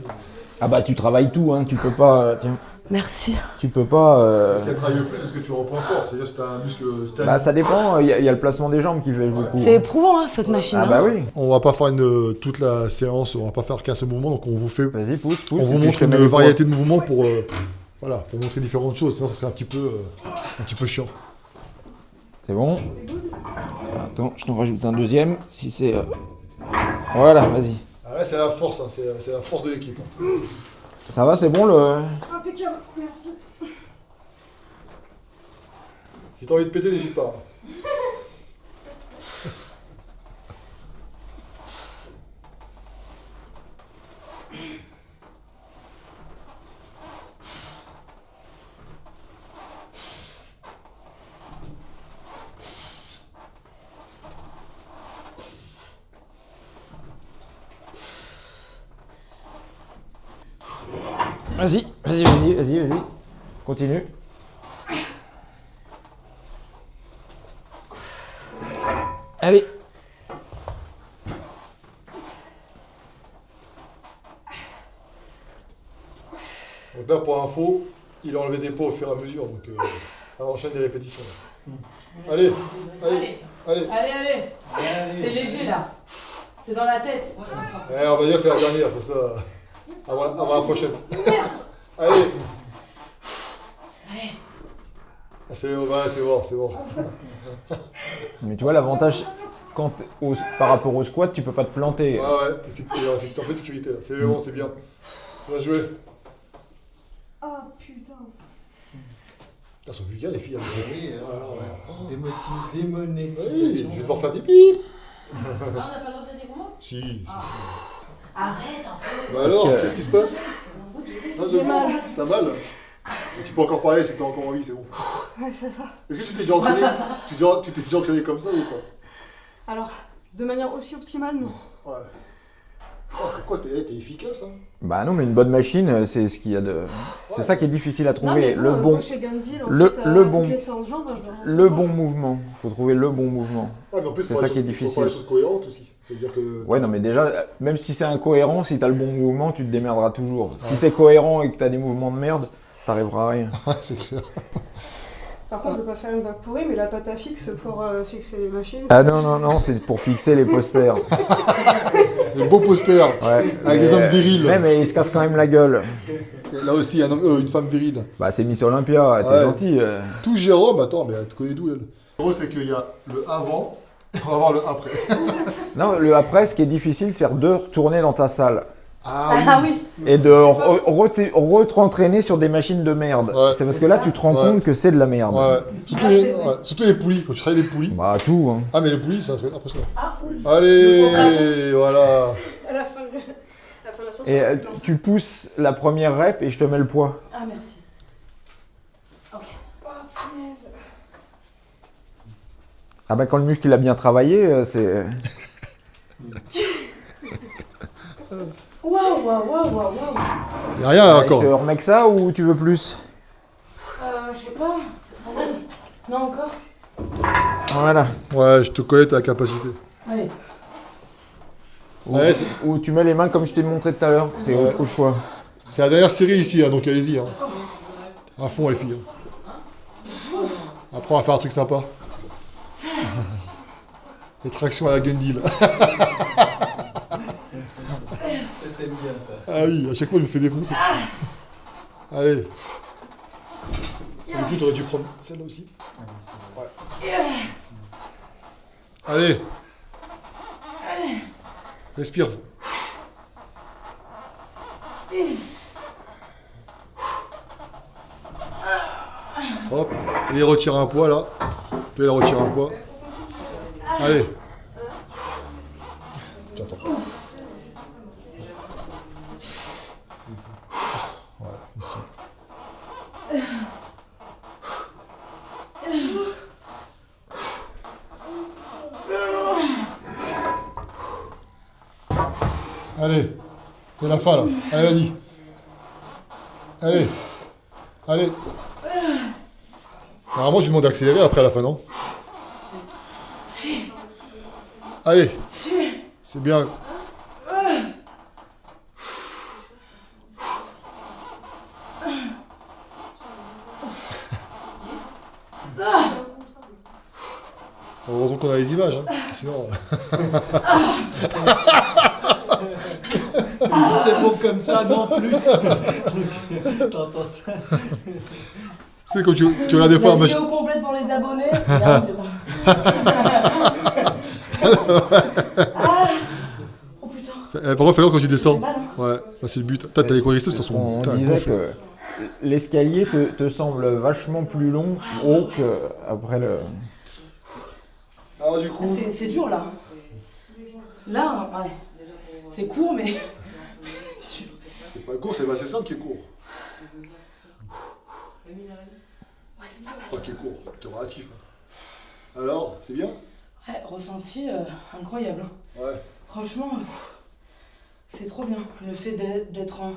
Ah bah tu travailles tout, hein, tu peux pas... tiens. Merci. Tu peux pas... Ce qui a travaillé le plus, c'est ce que tu reprends fort. C'est-à-dire si t'as un muscle... Bah ça dépend, il y a le placement des jambes qui fait beaucoup. C'est éprouvant, hein, cette machine. Ah bah oui. On va pas faire toute la séance, on va pas faire qu'un seul mouvement, donc on vous fait... Vas-y, pousse. On vous montre une variété de mouvements pour... voilà, pour montrer différentes choses, sinon ça serait un petit peu chiant. C'est bon. Attends, je t'en rajoute un deuxième, si c'est... Voilà, vas-y. Ah là, c'est la force, hein, c'est la force de l'équipe. Ça va, c'est bon le... Impeccable, merci. Si t'as envie de péter, n'hésite pas. Vas-y. Continue. Allez. Donc là, pour info, il a enlevé des poids au fur et à mesure, donc on enchaîne les répétitions. Là. Allez. C'est léger là. C'est dans la tête. On va dire que c'est la dernière, comme ça, avant la prochaine. Allez. Ah, c'est bon. Mais tu vois, l'avantage, par rapport au squat, tu peux pas te planter. Ouais, c'est que t'es en pleine sécurité là. C'est bon, c'est bien. Bien joué. Ah putain. Elles sont vulgaires les filles. Oui, Oui, démonétisation. je vais devoir faire des pipes. Ah, on n'a pas le droit de dire des gros mots? Si. Arrête un peu. Bah alors, que- qu'est-ce qui se passe? J'ai mal. T'as mal? Tu peux encore parler, c'est que t'as encore envie, c'est bon. Ouais, c'est ça. Est-ce que tu t'es déjà entraîné? Tu t'es déjà entraîné comme ça ou pas? Alors, de manière aussi optimale, non. Ouais. Oh, pourquoi t'es efficace, hein? Bah non, mais une bonne machine, c'est ce qu'il y a de... C'est ça qui est difficile à trouver, le bon... Chez Gandil, en le fait, bon- toutes les séances jambes, je Le bon mouvement. Faut trouver le bon mouvement. Ouais, mais en plus, C'est faut ça faire qui est les choses- difficile. faut faire les choses cohérentes aussi. C'est-à-dire que... Ouais, non, mais déjà, même si c'est incohérent, si t'as le bon mouvement, tu te démerderas toujours. Si c'est cohérent et que t'as des mouvements de merde, t'arriveras à rien. Ouais, c'est clair. Par contre, je vais pas faire une vague pourrie, mais la pâte à fixe pour fixer les machines. Ah non, c'est pour fixer les posters. Les beaux posters, Ouais, avec des hommes virils. Ouais, mais ils se cassent quand même la gueule. Et là aussi, une femme virile. Bah, c'est Miss Olympia, t'es Ouais. gentil. Tout Jérôme, attends, mais tu connais d'où elle? En gros, c'est qu'il y a le avant, et on va voir le après. Non, le après, ce qui est difficile, c'est de retourner dans ta salle. Ah oui. Et de re-t'entraîner sur des machines de merde. Ouais. C'est parce que là, tu te rends Ouais. compte que c'est de la merde. Ouais. Surtout les poulies, quand tu travailles les poulies. Bah, tout. Hein. Ah, mais les poulies, c'est un truc impressionnant. Ah, oui. Allez, voilà. À la fin de la Et tu pousses la première rep et je te mets le poids. Ah, merci. Ok. Oh, punaise. Ah bah quand le muscle il a bien travaillé, c'est... Waouh. Y'a rien Ouais, encore. je te remets que ça ou tu veux plus? Je sais pas. Non, encore. Voilà. Ouais, je te connais ta capacité. Allez. Ouais, c'est Ou tu mets les mains comme je t'ai montré tout à l'heure, c'est au choix. c'est la dernière série ici, hein, donc allez-y. Hein. À fond, les filles. Après, on va faire un truc sympa. Les tractions à la Gundil. T'aimes bien ça. Ah oui, à chaque fois, il me fait défoncer. Allez. Du coup, t'aurais dû prendre celle-là aussi. Ouais. Allez. Respire. Hop. Et retire un poids là. Tu vas retirer un poids. Allez. J'attends. Ouais, ici. Allez, c'est la fin là. Allez, vas-y. Allez. Allez. Normalement, je lui demande d'accélérer après à la fin, non? Allez. C'est bien. Heureusement qu'on a les images, hein, parce que sinon... C'est bon comme ça, non plus. T'entends ça? Tu sais, comme tu regardes des fois un match... Vidéo complète pour les abonnés. Oh putain. Par contre, fais gaffe quand tu descends. Ouais, bah, c'est le but. T'as les quadriceps, ça sont... On putain, disait gonflés. que l'escalier te semble vachement plus long, haut qu'après le... Alors du coup... C'est dur là. Là, ouais. C'est court, mais. C'est pas court, c'est assez simple qui est court. Ouais, c'est pas mal. Pas qui est court, c'est relatif. Alors, c'est bien? Ouais, ressenti incroyable. Ouais. Franchement, c'est trop bien. Le fait d'être en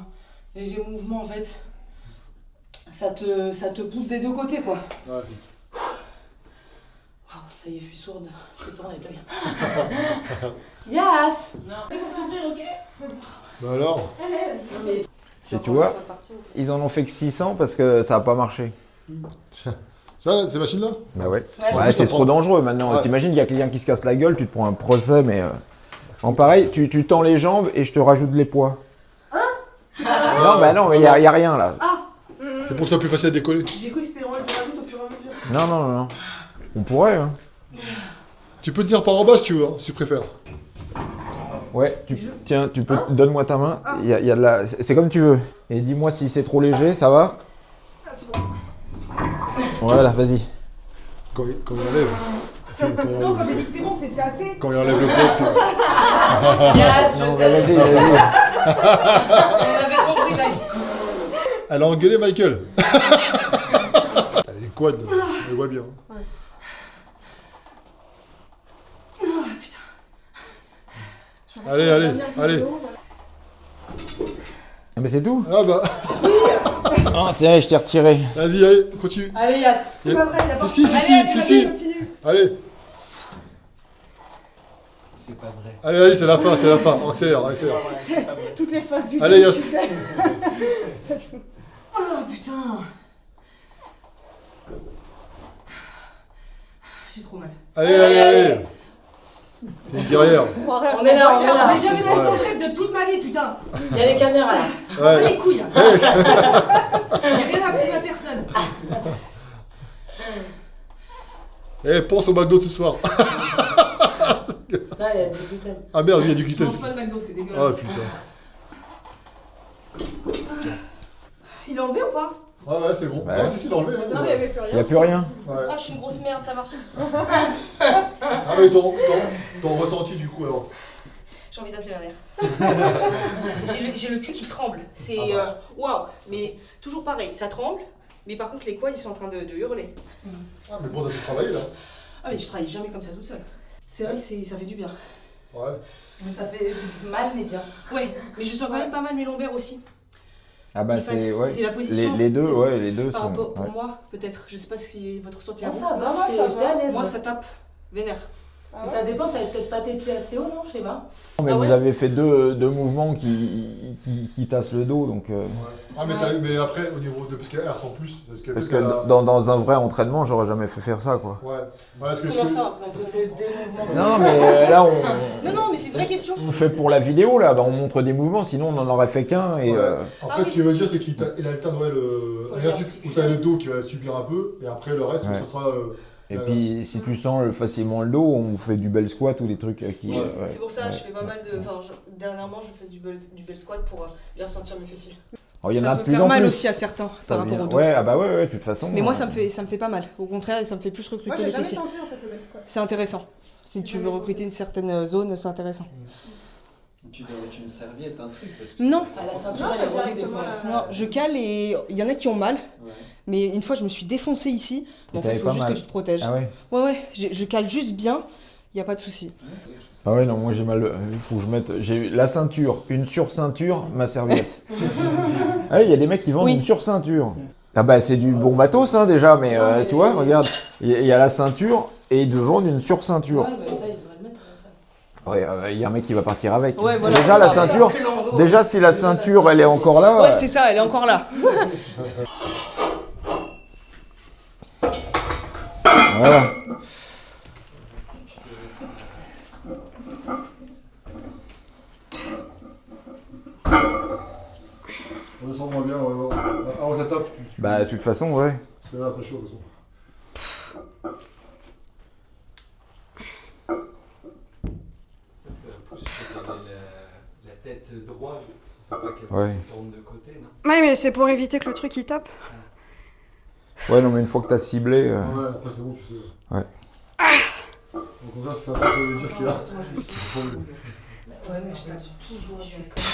léger mouvement, en fait, ça te pousse des deux côtés, quoi. Ouais. Waouh, ça y est, je suis sourde. Je t'entends plus bien. Yes. Pour s'ouvrir, ok? Bah alors? Et tu vois, ils en ont fait que 600 parce que ça n'a pas marché. Ça, ces machines-là? Bah ouais. Ouais, Ouais, c'est trop dangereux maintenant. Ouais. T'imagines, il y a quelqu'un qui se casse la gueule, tu te prends un procès, mais... En pareil, tu tends les jambes et je te rajoute les poids. Non, bah non, mais il n'y a rien là. C'est pour que ça soit plus facile à décoller. J'ai cru que c'était vraiment du rajout au fur et à mesure. Non. On pourrait, hein. Tu peux tenir par en bas si tu veux, hein, si tu préfères. Ouais, tiens, tu peux... Donne-moi ta main. Il y a de la... C'est comme tu veux. Et dis-moi si c'est trop léger, ça va? Ah, c'est bon. Voilà, vas-y. Quand il enlève. Non, quand j'ai dit c'est bon, c'est assez. Quand il enlève le poids, tu... Non, bah, vas-y. On avait compris, là. Elle a engueulé Michael. Elle est quad, elle voit bien. Allez. Ah, mais c'est tout? Ah bah, Ah, c'est vrai, je t'ai retiré. vas-y, allez, continue. Allez, Yass. C'est pas vrai, il a pas. Si, Allez, continue. Allez, C'est pas vrai. allez, vas-y, c'est la fin. On accélère. Toutes les faces du Allez, dos, Yass. tu sais. Oh putain. J'ai trop mal. Allez. T'es une guerrière. On est là. J'ai jamais fait autant de rêves de toute ma vie, putain. Il y a les caméras là. Pas Ouais. les couilles. J'ai rien appris à personne. Eh, pense au McDo de ce soir. Là, il y a du gluten. Ah merde, il y a du Je gluten. mange pas de McDo, c'est Ah dégueulasse. putain. Il est enlevé ou pas? Ouais, c'est bon. Ouais. Ah, si, il a enlevé. Hein, Non, il n'y avait plus rien. Il n'y a plus rien. Ouais. Ah, je suis une grosse merde, ça marche. Ah, mais ton ressenti du coup alors. J'ai envie d'appeler ma mère. J'ai le cul qui tremble. C'est waouh. Mais toujours pareil, ça tremble. Mais par contre, les quads, ils sont en train de hurler. Ah, mais bon, t'as pu travailler là. Ah, mais je travaille jamais comme ça toute seule. C'est vrai que ça fait du bien. Ouais. Mais ça fait mal, mais bien. Ouais, mais je sens quand même pas mal mes lombaires aussi. Ah bah c'est la position. les deux, les deux par sont. rapport pour moi, peut-être. Je sais pas ce qui est votre ressenti. Ah, ça va, moi, j'étais à l'aise. Moi, ça tape vénère. Ah ouais. Ça dépend, t'avais peut-être pas tes pieds assez haut, non? Je sais pas. Mais vous avez fait deux mouvements qui tassent le dos, donc. Ah, mais après, au niveau de. Parce qu'elle ressent plus. Parce que dans un vrai entraînement, j'aurais jamais fait faire ça, quoi. Ouais. Parce que Comment ça, après? Parce que c'est des mouvements. Non, mais là, Non, mais c'est une vraie question. on fait pour la vidéo, là, on montre des mouvements, sinon on n'en aurait fait qu'un. Et, En fait, ce qu'il veut dire, c'est qu'il alterne l'exercice où tu as le dos qui va subir un peu, et après le reste, ça sera. Et puis, si tu sens facilement le dos, on fait du bel squat ou des trucs qui. Oui, c'est pour ça, je fais pas mal de. Enfin, dernièrement, je faisais du bel squat pour bien sentir mes fessiers. Alors, il y en ça a peut de plus faire en mal plus. aussi à certains par rapport au dos. Ouais, ah bah ouais, de toute façon. Mais moi, ça me fait pas mal. Au contraire, ça me fait plus recruter Moi, j'ai les jamais fessiers. tenté en fait le bel squat. C'est intéressant. Si tu veux recruter une certaine zone, c'est intéressant. Tu dois mettre une serviette, un truc parce que Non. À la ceinture, Non, elle est directement, directement là. Non, je cale et il y en a qui ont mal. Ouais. Mais une fois, je me suis défoncée ici. Mais en fait, il faut pas juste mal. que tu te protèges. Ah ouais. Ouais, je cale juste bien. Il n'y a pas de souci. Ah ouais, non, moi j'ai mal. Il faut que je mette. J'ai la ceinture, une surceinture, ma serviette. Ah, il y a des mecs qui vendent une surceinture. Ah bah c'est du bon matos hein, déjà, mais tu vois, regarde, il y a la ceinture et ils te vendent une surceinture. Ouais, bah ça, il devrait le mettre à ça. Ouais, il y a un mec qui va partir avec. Ouais, voilà, déjà c'est la ça. ceinture, déjà si la ceinture elle est encore là. Ouais, c'est ça, elle est encore là. Voilà. On descend moins bien, ouais. Alors ça tape. Bah de toute façon, ouais. Parce que là, après chaud, de toute façon. La tête droite, faut pas qu'elle tourne de côté, non? Ouais, mais c'est pour éviter que le truc il tape. Ouais, non, mais une fois que t'as ciblé. Ouais, après c'est bon, tu sais. Ouais. Donc comme ça, ça veut dire qu'il y a. Ouais, mais je t'ai toujours dit comme ça.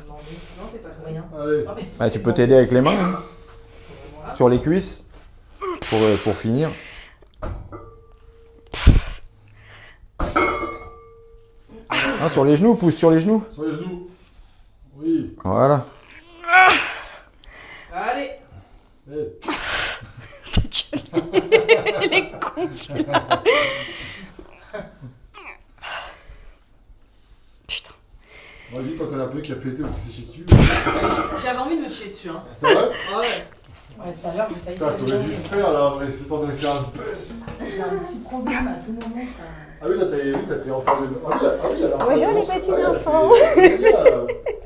Non, t'es pas rien. Allez. Bah, tu peux t'aider avec les mains, hein. Sur les cuisses, pour finir. Ah, sur les genoux, pousse sur les genoux. Sur les genoux. Oui. Voilà. Allez. Hey. Il est con celui-là. Putain. Vas-y, tant qu'on a un peu qui a pété ou qui s'est chié dessus. J'avais envie de me chier dessus. Hein. C'est vrai? Ouais. Ouais, tout à l'heure, j'ai failli Putain, t'aurais dû le faire là, après, t'aurais fait un buzz. J'ai un petit problème à tout moment, ça. Ah oui, là, t'es en train de. Ah oui, alors. Bonjour les petits enfants.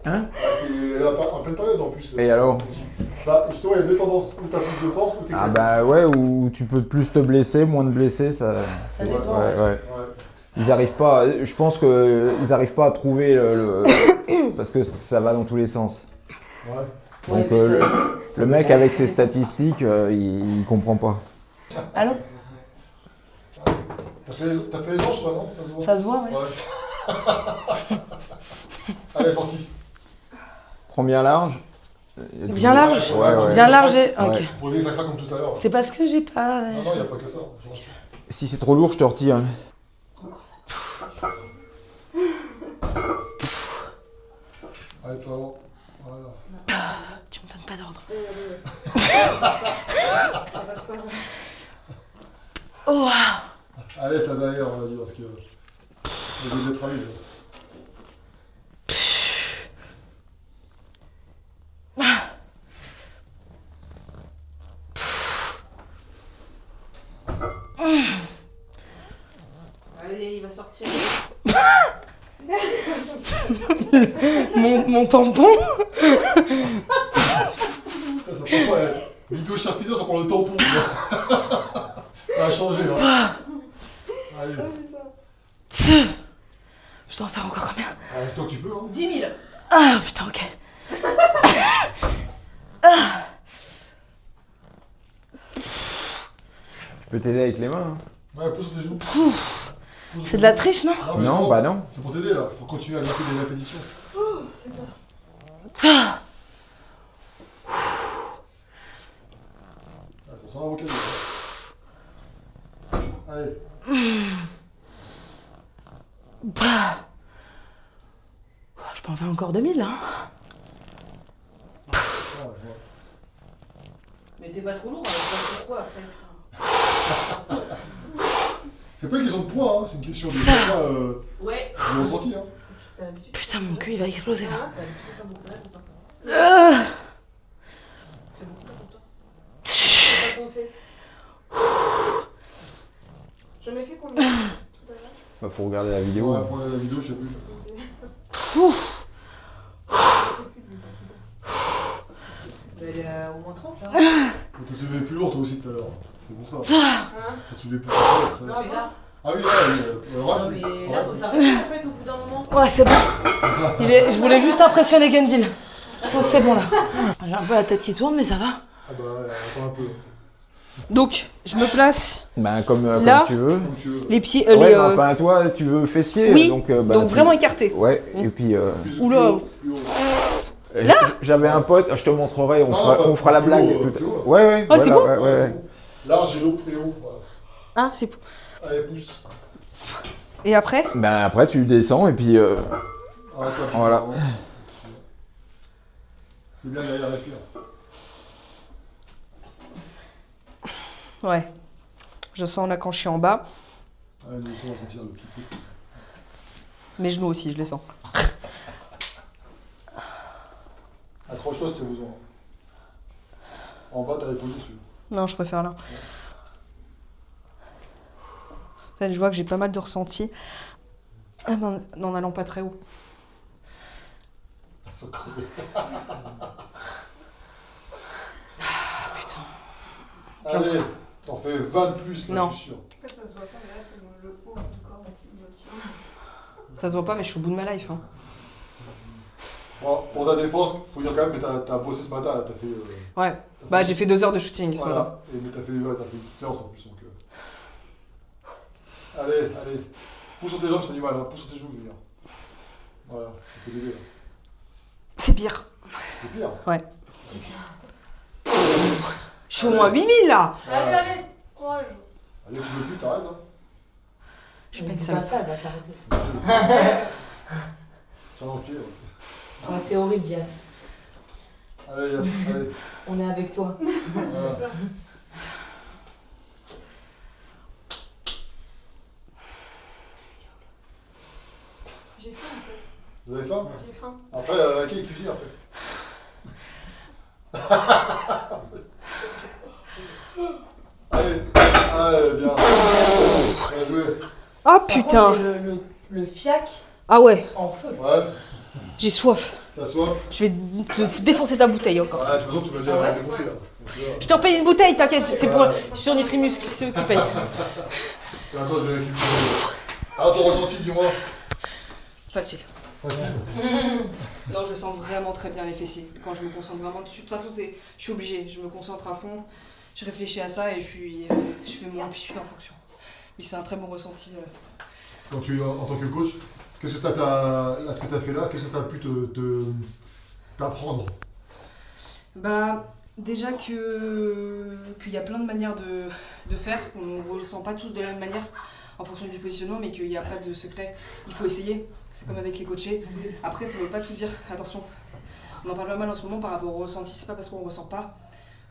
Hein? C'est en pleine période en plus. Et alors? Bah, justement, il y a deux tendances. Où t'as plus de force, ou t'es. Ah bah ouais, ou tu peux plus te blesser, moins te blesser, ça. Ça dépend. Ouais. Ils arrivent pas. Je pense qu'ils arrivent pas à trouver parce que ça va dans tous les sens. Ouais. Donc Ouais, le mec avec ses statistiques, il comprend pas. Allô? T'as fait les anges, toi, non? Ça se voit? Ça se voit, ouais. Ouais. Allez, sorti. Prends bien large. Bien large? Ouais. Bien large. Ouais. Ok. Pour éviter que ça craque comme tout à l'heure. C'est parce que j'ai pas. Non, il n'y a pas que ça. Je rassure. Si c'est trop lourd, je te retire. Allez, toi avant. Voilà. Tu me donnes pas d'ordre. Oh, waouh! Allez, ça derrière, on va dire, parce que. J'ai de travailler. Allez, il va sortir. mon tampon. Ça prend pas. Vidéo chère vidéo, ça prend le tampon. Ça a changé, hein. Allez. Je dois en faire encore combien? Allez, tant que tu peux, hein. 10 000. Ah putain, ok. Je peux t'aider avec les mains. Hein. Ouais, pousse sur tes genoux. C'est de la triche, non? mais Non, c'est bah non. C'est pour t'aider là, pour continuer à marquer des répétitions. Ah, Ah, ça sent l'avocat. Allez. bah. Je peux en faire encore 2000 là. Ouais. Mais t'es pas trop lourd, pourquoi après, putain. C'est pas une question de poids, hein, c'est une question de Ouais. de ressenti. Hein. Putain, mon cul il va exploser là. J'en ai fait combien tout à l'heure? Bah, faut regarder la vidéo. Ouais, faut regarder la vidéo, je sais plus. Elle est au moins 30 là. T'as soulevé plus lourd toi aussi tout à l'heure. C'est pour ça. T'as soulevé plus lourd. Non, mais là. Ah oui, là, Non, mais là, faut s'arrêter en fait au bout d'un moment. Ouais, c'est bon. Je voulais juste impressionner Gundil. Oh, c'est bon là. J'ai un peu la tête qui tourne, mais ça va. Ah bah ouais, attends un peu. Donc, je me place. Bah, comme Là. tu veux. Comme tu veux. Les pieds. Ouais, les, mais enfin, toi, tu veux fessier. Oui, donc, donc tu- vraiment écarté. Ouais, et puis. Oula. Plus haut. Là J'avais un pote, je te montrerai, on Non, fera la plus blague. haut, tout- plus haut. Ouais, ouais. Ah, c'est voilà, bon ouais, ouais, c'est ouais. bon. Large et haut, et haut. Voilà. Ah, c'est. Allez, pousse. Et après? Bah, après, tu descends et puis. Arrête là. Voilà. C'est bien derrière, respire. Ouais. Je sens là quand je suis en bas. Allez, nous on va sentir le petit truc. Mes genoux aussi, je les sens. Accroche-toi si tu as besoin. En bas, t'as les poignets dessus. Non, je préfère là. Enfin, je vois que j'ai pas mal de ressentis. Ah, mais en allant pas très haut. Ça crever. Ah putain. Allez, t'en fais 20 de plus là, Non. je suis sûr. Ça se voit pas, mais je suis au bout de ma life. Hein. Bon, pour ta défense, faut dire quand même que t'as bossé ce matin là, t'as fait. Ouais. Bah, j'ai fait 2 heures de shooting ce Voilà. matin. Et mais t'as fait une petite séance en plus donc. Allez, allez. Pousse sur tes jambes, c'est du mal, hein. Pousse sur tes joues, je veux dire. Voilà, ça fait bébé là. C'est pire. C'est pire. Ouais. Je suis au moins 8000 là. Allez, allez, courage. Allez, tu veux plus, t'arrêtes hein. Je suis pas une salope. Ça, elle va s'arrêter. Tiens dans le pied. Ouais. Ouais, c'est horrible, Yass. Allez, Yass, allez. On est avec toi. Voilà. J'ai faim en fait. Vous avez faim? J'ai faim. Après, à quelle cuisine après? Allez, allez, bien. Bien joué. Ah Par putain. contre, j'ai le fiac Ah ouais, en feu. Ouais, j'ai soif. t'as soif? Je vais te défoncer ta bouteille encore. Ouais, de toute façon, tu m'as déjà défoncé là. Je te repaye une bouteille, t'inquiète, c'est pour sur Nutrimuscle, c'est eux qui payent. Attends, je vais récupérer. Alors, ton ressenti, dis-moi. Facile. Facile. Non, je sens vraiment très bien les fessiers. Quand je me concentre vraiment dessus, de toute façon, je suis obligée. Je me concentre à fond, je réfléchis à ça et puis je fais mon habitude en fonction. Mais c'est un très bon ressenti. Quand tu es en tant que coach, qu'est-ce que ça t'a, là, ce que tu as fait là, qu'est-ce que ça a pu t'apprendre? Bah, déjà qu'il y a plein de manières de faire. On ne ressent pas tous de la même manière en fonction du positionnement, mais qu'il n'y a pas de secret. Il faut essayer. C'est comme avec les coachés. Après, ça ne veut pas tout dire. Attention, on en parle pas mal en ce moment par rapport au ressenti. C'est pas parce qu'on ne ressent pas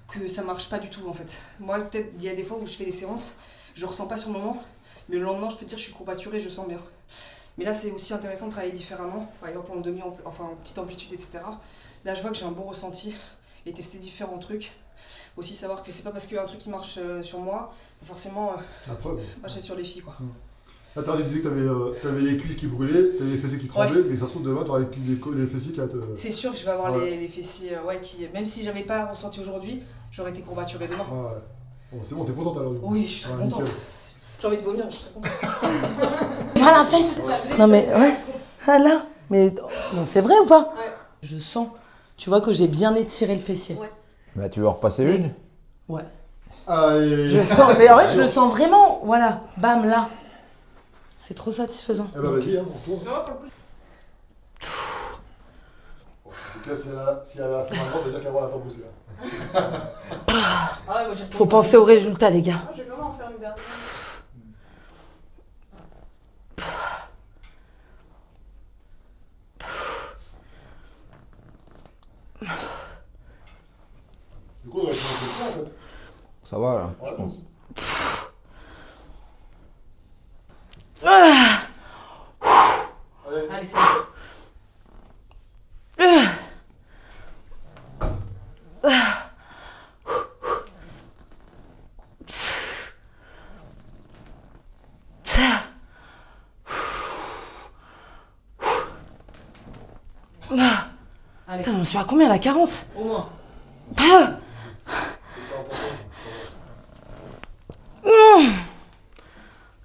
que ça marche pas du tout en fait. Moi, peut-être, il y a des fois où je fais des séances, je ressens pas sur le moment, mais le lendemain, je peux te dire, je suis courbaturée, je sens bien. Mais là, c'est aussi intéressant de travailler différemment. Par exemple, en en petite amplitude, etc. Là, je vois que j'ai un bon ressenti et tester différents trucs. Aussi savoir que c'est pas parce qu'un truc qui marche sur moi, forcément La preuve. marcher sur les filles quoi. Là, tu disais que t'avais les cuisses qui brûlaient, t'avais les fessiers qui tremblaient, Ouais. mais ça se trouve demain, t'auras les fessiers qui te... C'est sûr que je vais avoir Ouais. les fessiers, qui, même si j'avais pas ressenti aujourd'hui, j'aurais été courbaturée demain. Ah ouais. Bon, c'est bon, t'es contente alors du coup. Oui, je suis très contente. nickel. J'ai envie de vomir, mais je suis très contente. Ah la fesse. Non mais ouais. Ah là. Mais non, c'est vrai ou pas? Je sens. Tu vois que j'ai bien étiré le fessier. Ouais. Bah, tu veux en repasser une? Ouais. Allez. Je sens. Mais en vrai, je le sens vraiment. Voilà. Bam là. C'est trop satisfaisant. Eh ben vas-y, hein, on tourne. En tout cas, si elle a fait un grand, ça veut dire qu'avant elle n'a pas bossé. Faut penser aux résultats, les gars. Je vais quand même en faire une dernière. Du coup, on aurait fait un peu de temps, en fait. Ça va là, je pense. Allez, c'est bon. Allez. Putain, on suis à combien là? 40? Au moins.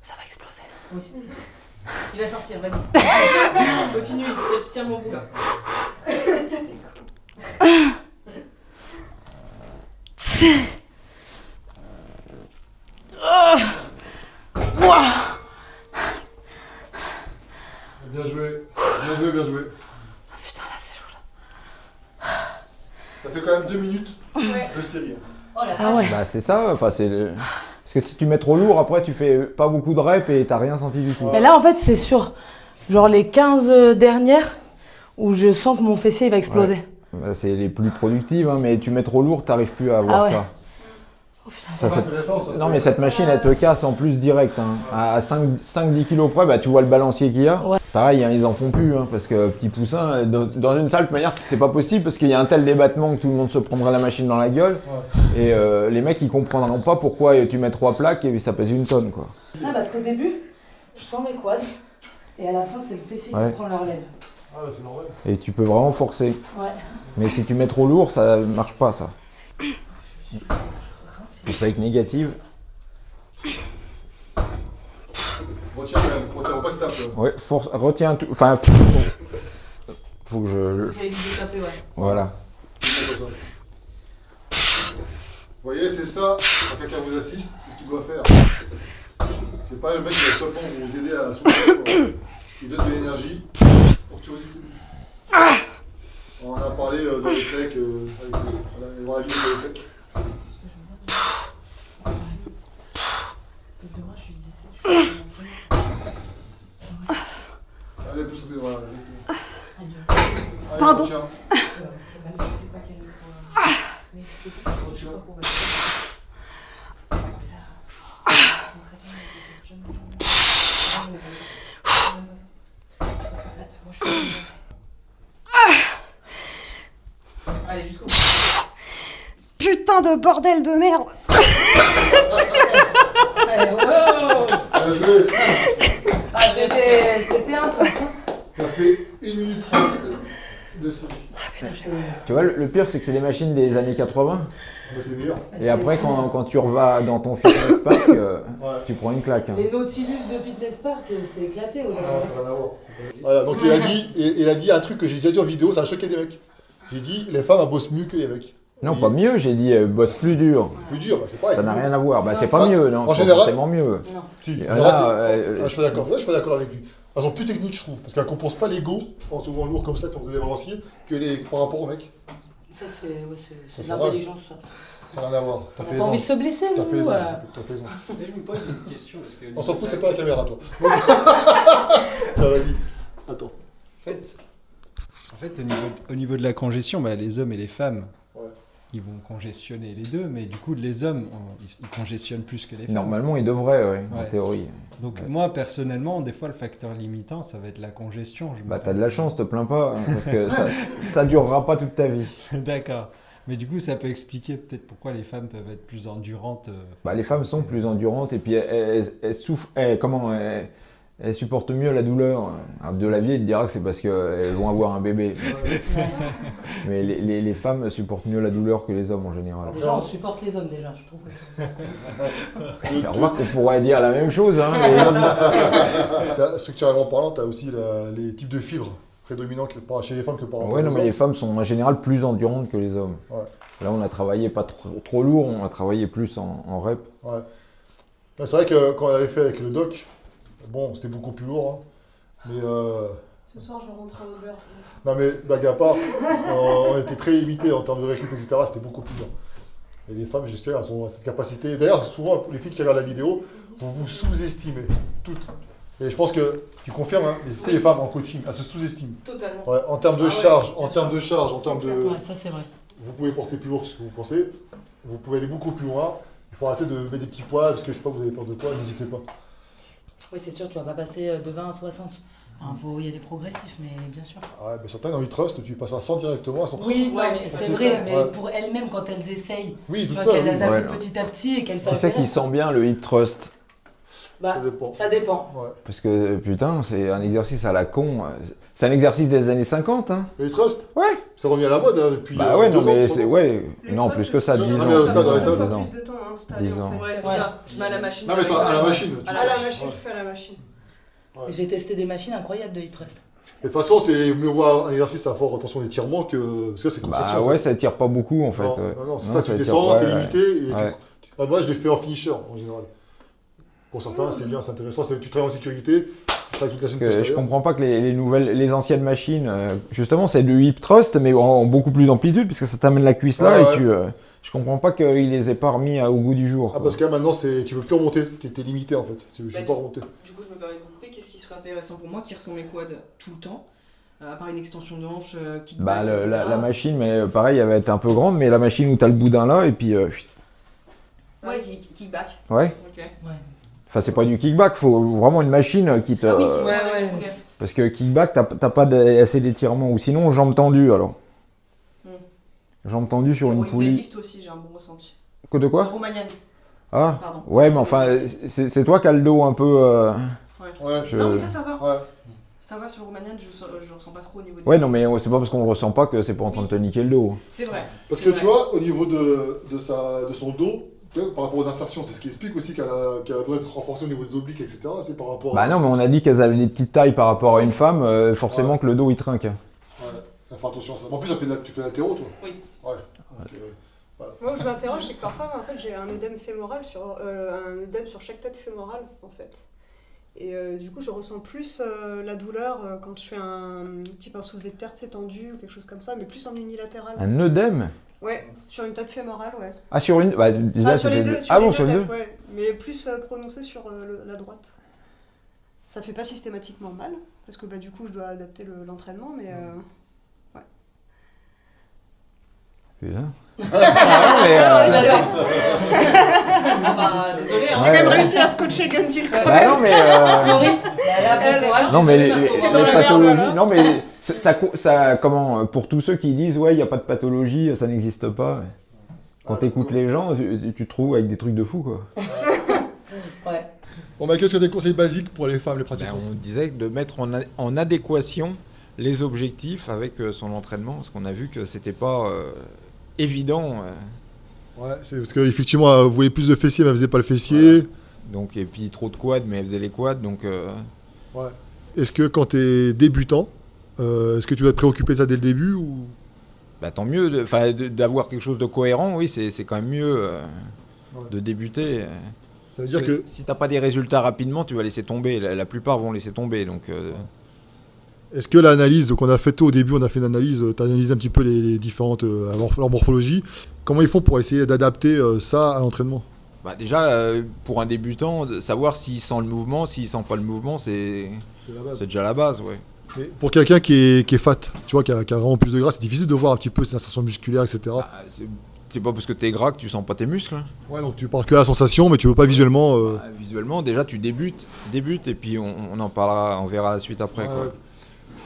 Ça va exploser. Oui. Il va sortir, vas-y. Continue, tu tiens mon bout là. Bien joué, bien joué, bien joué. Putain, là c'est chaud là. Ça fait quand même 2 minutes de série. Oh la Ah ouais. Bah c'est ça, enfin c'est... Parce que si tu mets trop lourd, après tu fais pas beaucoup de reps et t'as rien senti du tout. Mais là en fait c'est sur genre les 15 dernières où je sens que mon fessier il va exploser. Ouais. Bah, c'est les plus productives, hein, mais tu mets trop lourd, t'arrives plus à avoir Ah ouais. ça. Oh putain, Ça, C'est intéressant, ça. non mais cette machine elle te casse en plus direct. Hein. À 5-10 kilos près, bah, tu vois le balancier qu'il y a. Ouais. Pareil, hein, ils en font plus, hein, parce que petit poussin, dans une salle, de manière, c'est pas possible parce qu'il y a un tel débattement que tout le monde se prendrait la machine dans la gueule. Ouais. Et les mecs ils comprendront pas pourquoi tu mets 3 plaques et ça pèse 1 tonne quoi. Ah, parce qu'au début, je sens mes quads et à la fin c'est le fessier Ouais. qui prend la relève. Ah bah c'est normal. Et tu peux vraiment forcer. Ouais. Mais si tu mets trop lourd, ça marche pas ça. Il faut être négative. Retiens quand même, retiens pas se taper. Ouais, force, retiens tout. Enfin, faut que je. Vous avez vu taper, ouais. Voilà. C'est bien comme ça. Vous voyez, c'est ça, quand quelqu'un vous assiste, c'est ce qu'il doit faire. C'est pas le mec qui va seulement vous aider à soulever. Il donne de l'énergie pour que tu redistribues. On en a parlé dans les pecs, dans la vidéo sur les pecs. Allez, pousse-toi, voilà. Allez, Pardon. retiens. Retiens. Allez, jusqu'au bout. Putain de bordel de merde. Allez, wow. Bien joué. Ah, c'était intense. Ça fait 1 minute 30 de série. Tu vois, le pire, c'est que c'est des machines des années 80. Bah, c'est meilleur. Et après, quand tu revas dans ton fitness park, tu prends une claque. Hein. Les Nautilus de Fitness Park, c'est éclaté Non, aujourd'hui. ça n'a rien à voir. Voilà, donc il a dit un truc que j'ai déjà dit en vidéo, ça a choqué des mecs. J'ai dit, les femmes elles bossent mieux que les mecs. Non, pas mieux, j'ai dit bosse plus dur. Plus dur, bah, c'est pareil. Ça c'est n'a mieux. rien à voir. Bah, c'est pas mieux, non. En C'est général- forcément mieux. Si, Et en là, général, je suis pas d'accord. Ouais, je suis pas d'accord avec lui. Elles sont plus techniques, je trouve, parce qu'elles compensent pas l'ego en se voyant lourd comme ça quand vous avez des balanciers que les par rapport aux mecs. Ça, c'est de c'est l'intelligence. Ça n'a rien à voir. T'as fait On a pas envie de se blesser, T'as fait nous. raison. T'as fait raison. Mais je me pose une question parce que. On s'en fout, c'est pas la caméra, toi. Tiens, vas-y. Attends. En fait, au niveau de la congestion, bah, les hommes et les femmes, Ouais. ils vont congestionner les deux, mais du coup, les hommes, ils congestionnent plus que les femmes. Normalement, il devrait, ouais, en Ouais. théorie. Donc moi, personnellement, des fois, le facteur limitant, ça va être la congestion. Je me Bah, rends t'as de la compte. chance, te plains pas, hein, parce que ça durera pas toute ta vie. D'accord. Mais du coup, ça peut expliquer peut-être pourquoi les femmes peuvent être plus endurantes. Bah, les femmes sont plus endurantes et puis elles souffrent, elles supportent mieux la douleur. Alors, de la vie, il te dira que c'est parce qu'elles vont avoir un bébé. Mais les femmes supportent mieux la douleur que les hommes en général. Déjà, on supporte les hommes, déjà, je trouve que c'est... Remarque qu'on pourrait dire la même chose. Hein, les hommes... Structurellement parlant, t'as aussi les types de fibres prédominants chez les femmes que par rapport Ouais, aux non, mais hommes. les femmes sont en général plus endurantes que les hommes. Ouais. Là, on a travaillé pas trop lourd, on a travaillé plus en rep. Ouais. Là, c'est vrai que quand on avait fait avec le doc, Bon, c'était beaucoup plus lourd, hein. Mais Ce soir, je rentre à Uber. non mais blague à part, on était très limité en termes de récup, etc. C'était beaucoup plus dur. Et les femmes, je sais, elles ont cette capacité. D'ailleurs, souvent, les filles qui regardent la vidéo, vous vous sous-estimez, toutes. Et je pense que tu confirmes, hein, tu sais, les femmes en coaching, elles se sous-estiment. Totalement. Ouais, en termes de charge, en termes de charge, en termes de... Ouais, ça c'est vrai. Vous pouvez porter plus lourd que ce que vous pensez. Vous pouvez aller beaucoup plus loin. Il faut arrêter de mettre des petits poids, parce que je sais pas, vous avez peur de quoi, n'hésitez pas. Oui, c'est sûr, tu vas pas passer de 20 à 60. Enfin, faut y aller progressif, mais bien sûr. Ah ouais, mais certaines en e-trust, tu passes à 100 directement, elles sont... Oui, Ouais, non, mais c'est c'est ça. vrai, mais Ouais. pour elles-mêmes, quand elles essayent, Oui, tu tout vois, ça, qu'elles oui. les ajoutent Ouais. petit à petit et qu'elles Qui fassent. c'est qui sent bien le hip thrust? Bah, Ça dépend. ça dépend. Ouais. Parce que putain, c'est un exercice à la con. C'est un exercice des années 50, hein. Le e-trust, Ouais. c'est remis à la mode hein, depuis Bah ouais, 2 non ans, mais 3 c'est... ans. Ouais, Le non, trust, plus que ça, c'est 10 sûr. ans. Ah, mais ça, dans les 10 salles. ans. Plus de temps à installer 10 ans. en fait. Ouais, c'est Ouais. ça. Je mets à la machine. Non mais ça, à la machine. tu À vois. la machine, Ouais. je fais à la machine. Ouais. J'ai testé des machines incroyables de hip thrust. Et de toute façon, c'est mieux voir un exercice à fort attention d'étirement que... Parce que c'est contraction. Bah en ouais, fait. ça tire pas beaucoup en fait. Non, non, c'est Non, ça, tu tire- descends, ouais, t'es ouais. limité. Et Ouais. moi, je l'ai fait en finisher, en général. Pour certains, c'est bien, c'est intéressant. Tu travailles en sécurité, tu travailles toute la semaine Que je postérieure. comprends pas que les anciennes machines, justement, c'est du hip thrust, mais en beaucoup plus d'amplitude, puisque ça t'amène la cuisse là, Ouais, et ouais. je comprends pas qu'ils les aient pas remis au goût du jour. Ah, quoi. parce que là, maintenant, tu peux plus remonter. T'es limité, en fait. Tu peux pas remonter. Du coup, je me permets de vous couper. Qu'est-ce qui serait intéressant pour moi qui ressent mes quads tout le temps, à part une extension de hanche, kickback, Bah, etc. la machine, mais pareil, elle va être un peu grande, mais la machine où t'as le boudin là, et puis... Ouais, kickback. ouais. Ok. Ouais. Enfin, c'est pas du kickback, faut vraiment une machine qui te... Ah oui, ouais. ok. Parce que kickback, t'as pas assez d'étirement, ou sinon jambes tendues alors. Jambes tendues sur une Heroic poulie. deadlift aussi, j'ai un bon ressenti. Que de quoi? Romanian, Ah, pardon. ouais, mais enfin, c'est toi qui as le dos un peu... Ouais. Non, mais ça va. Ouais. Ça va sur Romanian, je ressens pas trop au niveau des... Ouais, non, mais c'est pas parce qu'on le ressent pas que c'est pas en train de te niquer le dos. C'est vrai. Parce C'est que vrai. tu vois, au niveau de son dos, tu vois, par rapport aux insertions, c'est ce qui explique aussi qu'elle a besoin d'être renforcée au niveau des obliques, etc. Tu sais, par rapport Bah non, mais on a dit qu'elles avaient des petites tailles par rapport à une femme, forcément Ouais. que le dos il trinque. Ouais, faut faire attention à ça. En plus, tu fais latéraux, toi. Oui. Ouais. Donc, Moi, où je m'interroge, c'est que parfois, en fait, j'ai un œdème fémoral un œdème sur chaque tête fémorale, en fait. Et du coup, je ressens plus la douleur quand je fais un soulevé de terre, tu sais, tendu ou quelque chose comme ça, mais plus en unilatéral. Un œdème? Ouais, sur une tête fémorale, ouais. Ah, sur une. Bah, déjà, Sur les c'était- deux, sur ah les bon, deux sur les deux? têtes, ouais. Mais plus prononcé sur la droite. Ça fait pas systématiquement mal, parce que bah, du coup, je dois adapter l'entraînement, mais... Putain. Ah, désolé, hein. J'ai quand même réussi à scotcher Guntil quand Bah même. non, mais. Sorry. Non, mais les T'es dans la merde, pathologies. là. Non, mais comment. Pour tous ceux qui disent, ouais, il n'y a pas de pathologie, ça n'existe pas. Quand t'écoutes les gens, tu te trouves avec des trucs de fou, quoi. Ouais. Bon, bah, quels sont des conseils basiques pour les femmes, les pratiquants? On disait de mettre en adéquation les objectifs avec son entraînement, parce qu'on a vu que c'était pas évident. Ouais, c'est parce qu'effectivement, vous voulez plus de fessiers, mais elle faisait pas le fessier. Donc, et puis trop de quads, mais elle faisait les quads, donc... Ouais. Est-ce que quand t'es débutant, est-ce que tu vas te préoccuper de ça dès le début ou... Bah, tant mieux, d'avoir quelque chose de cohérent, oui, c'est quand même mieux de débuter. Ça veut dire Parce que... si t'as pas des résultats rapidement, tu vas laisser tomber. La plupart vont laisser tomber, donc... Est-ce que l'analyse qu'on a faite au début, on a fait une analyse, tu as analysé un petit peu les différentes leur morphologie. Comment ils font pour essayer d'adapter ça à l'entraînement? Bah déjà, pour un débutant, savoir s'il sent le mouvement, s'il sent pas le mouvement, c'est déjà la base, ouais. Mais pour quelqu'un qui est fat, tu vois, qui a vraiment plus de gras, c'est difficile de voir un petit peu ses sensations musculaires, etc. Bah, c'est pas parce que t'es gras que tu sens pas tes muscles. Hein. Ouais, donc tu parles que à la sensation, mais tu veux pas visuellement... Bah, visuellement, déjà, tu débutes, et puis on en parlera, on verra la suite après, quoi.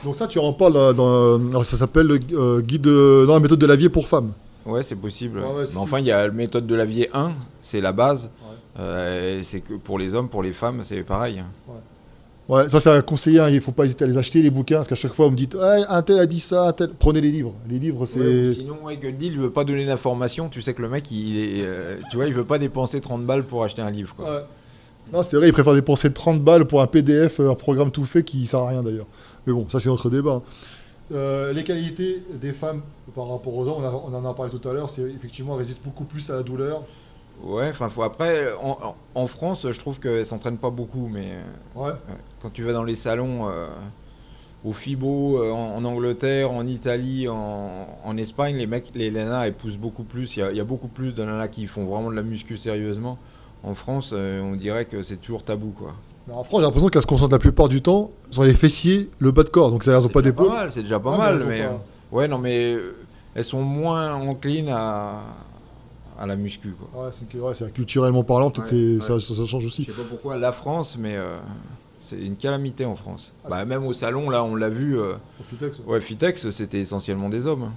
Donc ça, tu en parles alors ça s'appelle le guide dans la méthode de Lavier pour femmes. Ouais, c'est possible. Ouais, mais enfin, il y a la méthode de Lavier 1, c'est la base. C'est que pour les hommes, pour les femmes, c'est pareil. Ouais, ça c'est un conseiller, hein, il faut pas hésiter à les acheter, les bouquins, parce qu'à chaque fois, on me dit hey, un tel a dit ça, un tel... Prenez les livres. Les livres, c'est... Ouais, sinon, que le deal, il veut pas donner d'informations, tu sais que le mec, il veut pas dépenser 30 balles pour acheter un livre, quoi. Ouais. Non, c'est vrai, il préfère dépenser 30 balles pour un PDF, un programme tout fait qui sert à rien d'ailleurs. Mais bon, ça c'est notre débat. Les qualités des femmes par rapport aux hommes, on en a parlé tout à l'heure, c'est effectivement, elles résistent beaucoup plus à la douleur, Ouais, enfin, après, en France, je trouve qu'elles s'entraînent pas beaucoup, mais quand tu vas dans les salons, au FIBO, en Angleterre, en Italie, en Espagne, les nanas, elles poussent beaucoup plus. Il y a beaucoup plus de nanas qui font vraiment de la muscu sérieusement. En France, on dirait que c'est toujours tabou, quoi. Mais en France, j'ai l'impression qu'elles se concentrent la plupart du temps sur les fessiers, le bas de corps. Donc, elles n'ont pas d'épaule. C'est déjà pas mal, mais ouais, non, mais elles sont moins enclines à la muscu, quoi. C'est culturellement parlant, peut-être ça change aussi. Je sais pas pourquoi la France, mais c'est une calamité en France. Même au salon, là, on l'a vu. Au Fitex. Ouais, Fitex, c'était essentiellement des hommes.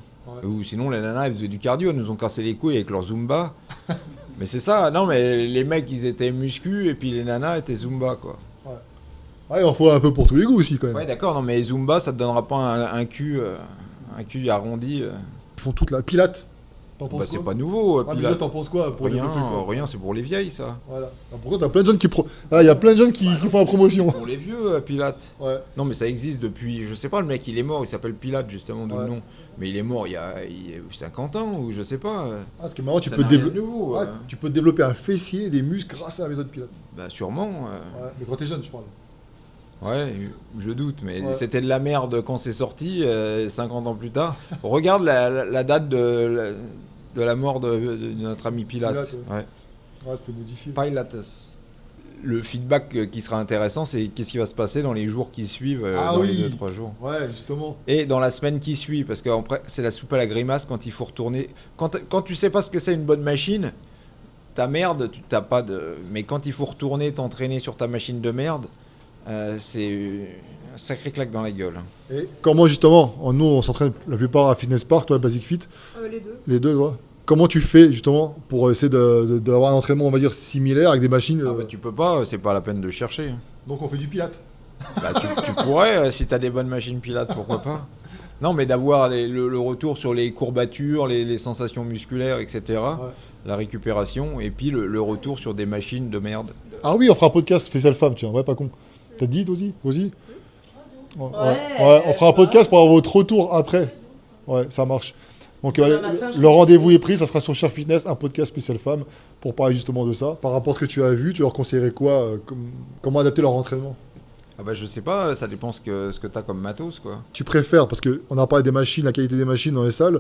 Ou sinon, les nanas, elles faisaient du cardio, elles nous ont cassé les couilles avec leur Zumba. Mais c'est ça, non, mais les mecs, ils étaient muscu, et puis les nanas étaient Zumba, quoi. Ouais, il en faut un peu pour tous les goûts aussi, quand même. Ouais, d'accord, non, mais Zumba, ça te donnera pas un cul arrondi. Ils font toute la Pilate. T'en penses quoi? C'est pas nouveau, Pilate. T'en penses quoi pour Rien, c'est pour les vieilles, ça. Voilà. Pourquoi t'as plein de jeunes qui il y a plein de jeunes qui font la promotion. Pour les vieux, Pilate. Ouais. Non, mais ça existe depuis, je sais pas, le mec, il est mort, il s'appelle Pilate, justement, d'où le nom. Mais il est mort il y a 50 ans, ou je sais pas. Ce qui est marrant, tu peux te développer un fessier et des muscles grâce à la méthode Pilate. Bah, sûrement. Mais quand t'es jeune, je parle. Ouais, je doute, mais c'était de la merde quand c'est sorti, 50 ans plus tard. Regarde la date de la mort de notre ami Pilate. C'était modifié. Pilatus. Le feedback qui sera intéressant, c'est qu'est-ce qui va se passer dans les jours qui suivent, dans les 2-3 jours. Ouais, justement. Et dans la semaine qui suit, parce que après, c'est la soupe à la grimace quand il faut retourner. Quand tu sais pas ce que c'est une bonne machine, ta merde, tu t'as pas de. Mais quand il faut retourner t'entraîner sur ta machine de merde, c'est un sacré claque dans la gueule. Et comment justement, nous on s'entraîne la plupart à Fitness Park, toi Basic Fit. Les deux. Les deux, ouais. Comment tu fais justement pour essayer d'avoir un entraînement, on va dire, similaire avec des machines tu peux pas, c'est pas la peine de chercher. Donc on fait du Pilate. Bah, tu pourrais, si t'as des bonnes machines Pilates, pourquoi pas. Non, mais d'avoir le retour sur les courbatures, les sensations musculaires, etc. La récupération, et puis le retour sur des machines de merde. Ah oui, on fera un podcast spécial femme, tiens, ouais, pas con. T'as dit, toi aussi on fera un podcast pour avoir votre retour après. Ouais, ça marche. Donc le rendez-vous est pris, ça sera sur Cher Fitness, un podcast spécial femme, pour parler justement de ça. Par rapport à ce que tu as vu, tu leur conseillerais quoi, comment adapter leur entraînement? Ah bah je sais pas, ça dépend ce que t'as comme matos, quoi. Tu préfères, parce qu'on a parlé des machines, la qualité des machines dans les salles,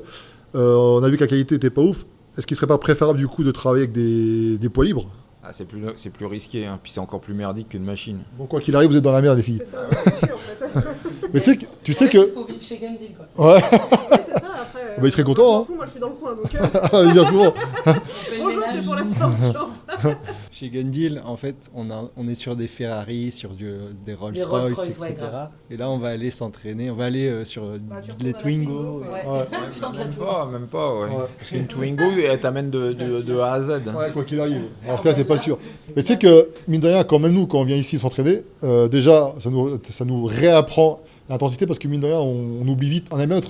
on a vu que la qualité était pas ouf. Est-ce qu'il serait pas préférable du coup de travailler avec des poids libres? C'est plus risqué, hein. Puis c'est encore plus merdique qu'une machine. Bon, quoi qu'il arrive, vous êtes dans la merde, les filles. C'est ça, en fait. Mais tu sais que... Il faut vivre chez Gundil, quoi. Ouais. C'est ça, après... il serait content, hein. Moi, je suis dans le coin, donc... Il vient souvent. Bonjour, c'est pour la séance genre. Chez Gundil, en fait, on est sur des Ferrari, sur des Rolls-Royce, etc. Et là, on va aller s'entraîner, on va aller sur les Twingo. Même pas, ouais. Parce qu'une Twingo, elle t'amène de A à Z. Ouais, quoi qu'il arrive. Alors que là, t'es pas sûr. Mais tu sais que, mine de rien, quand même nous, quand on vient ici s'entraîner, déjà, ça nous réapprend l'intensité parce que, mine de rien, on oublie vite, on aime bien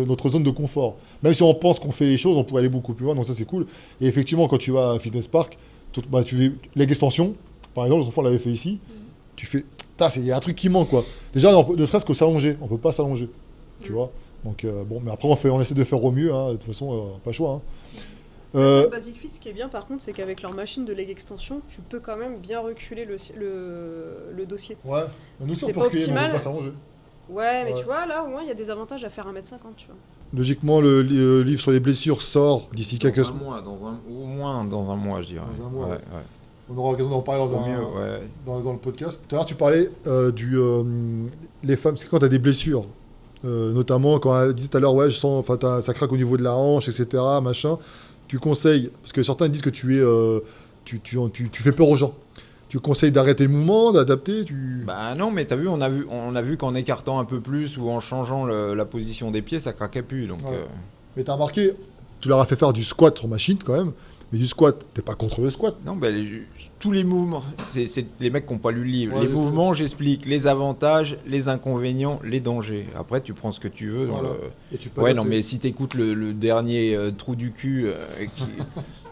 notre zone de confort. Même si on pense qu'on fait les choses, on pourrait aller beaucoup plus loin, donc ça, c'est cool. Et effectivement, quand tu vas à Fitness Park, tu fais leg extension, par exemple, l'autre fois, on l'avait fait ici, tu fais, il y a un truc qui manque, quoi. Déjà, ne serait-ce que s'allonger, on peut pas s'allonger, tu vois. Donc, bon, mais après, on essaie de faire au mieux, hein, de toute façon, pas le choix, hein. Basic Fit, ce qui est bien par contre, c'est qu'avec leur machine de leg extension, tu peux quand même bien reculer le dossier. Ouais, mais nous c'est pas optimal. On peut pas s'arranger. Ouais, mais tu vois, là au moins il y a des avantages à faire 1m50, tu vois. Logiquement, le livre sur les blessures sort d'ici quelques semaines. Au moins dans un mois, je dirais. Dans un mois, ouais. On aura l'occasion d'en parler dans le podcast. Tout à l'heure, tu parlais les femmes, c'est quand tu as des blessures. Notamment quand elle dit tout à l'heure, ouais, je sens, ça craque au niveau de la hanche, etc. Machin. Tu conseilles, parce que certains disent que tu fais peur aux gens. Tu conseilles d'arrêter le mouvement, d'adapter Bah non, mais t'as vu, on a vu qu'en écartant un peu plus ou en changeant la position des pieds, ça craquait plus. Donc, Mais t'as remarqué, tu leur as fait faire du squat sur machine quand même. Mais du squat, t'es pas contre le squat. Non, tous les mouvements, c'est les mecs qui n'ont pas lu le livre. Les mouvements, j'explique les avantages, les inconvénients, les dangers. Après, tu prends ce que tu veux. Et tu peux non, mais si t'écoutes le dernier trou du cul,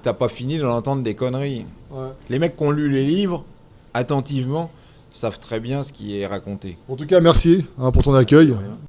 t'as pas fini d'en entendre des conneries. Ouais. Les mecs qui ont lu les livres, attentivement, savent très bien ce qui est raconté. En tout cas, merci pour ton accueil.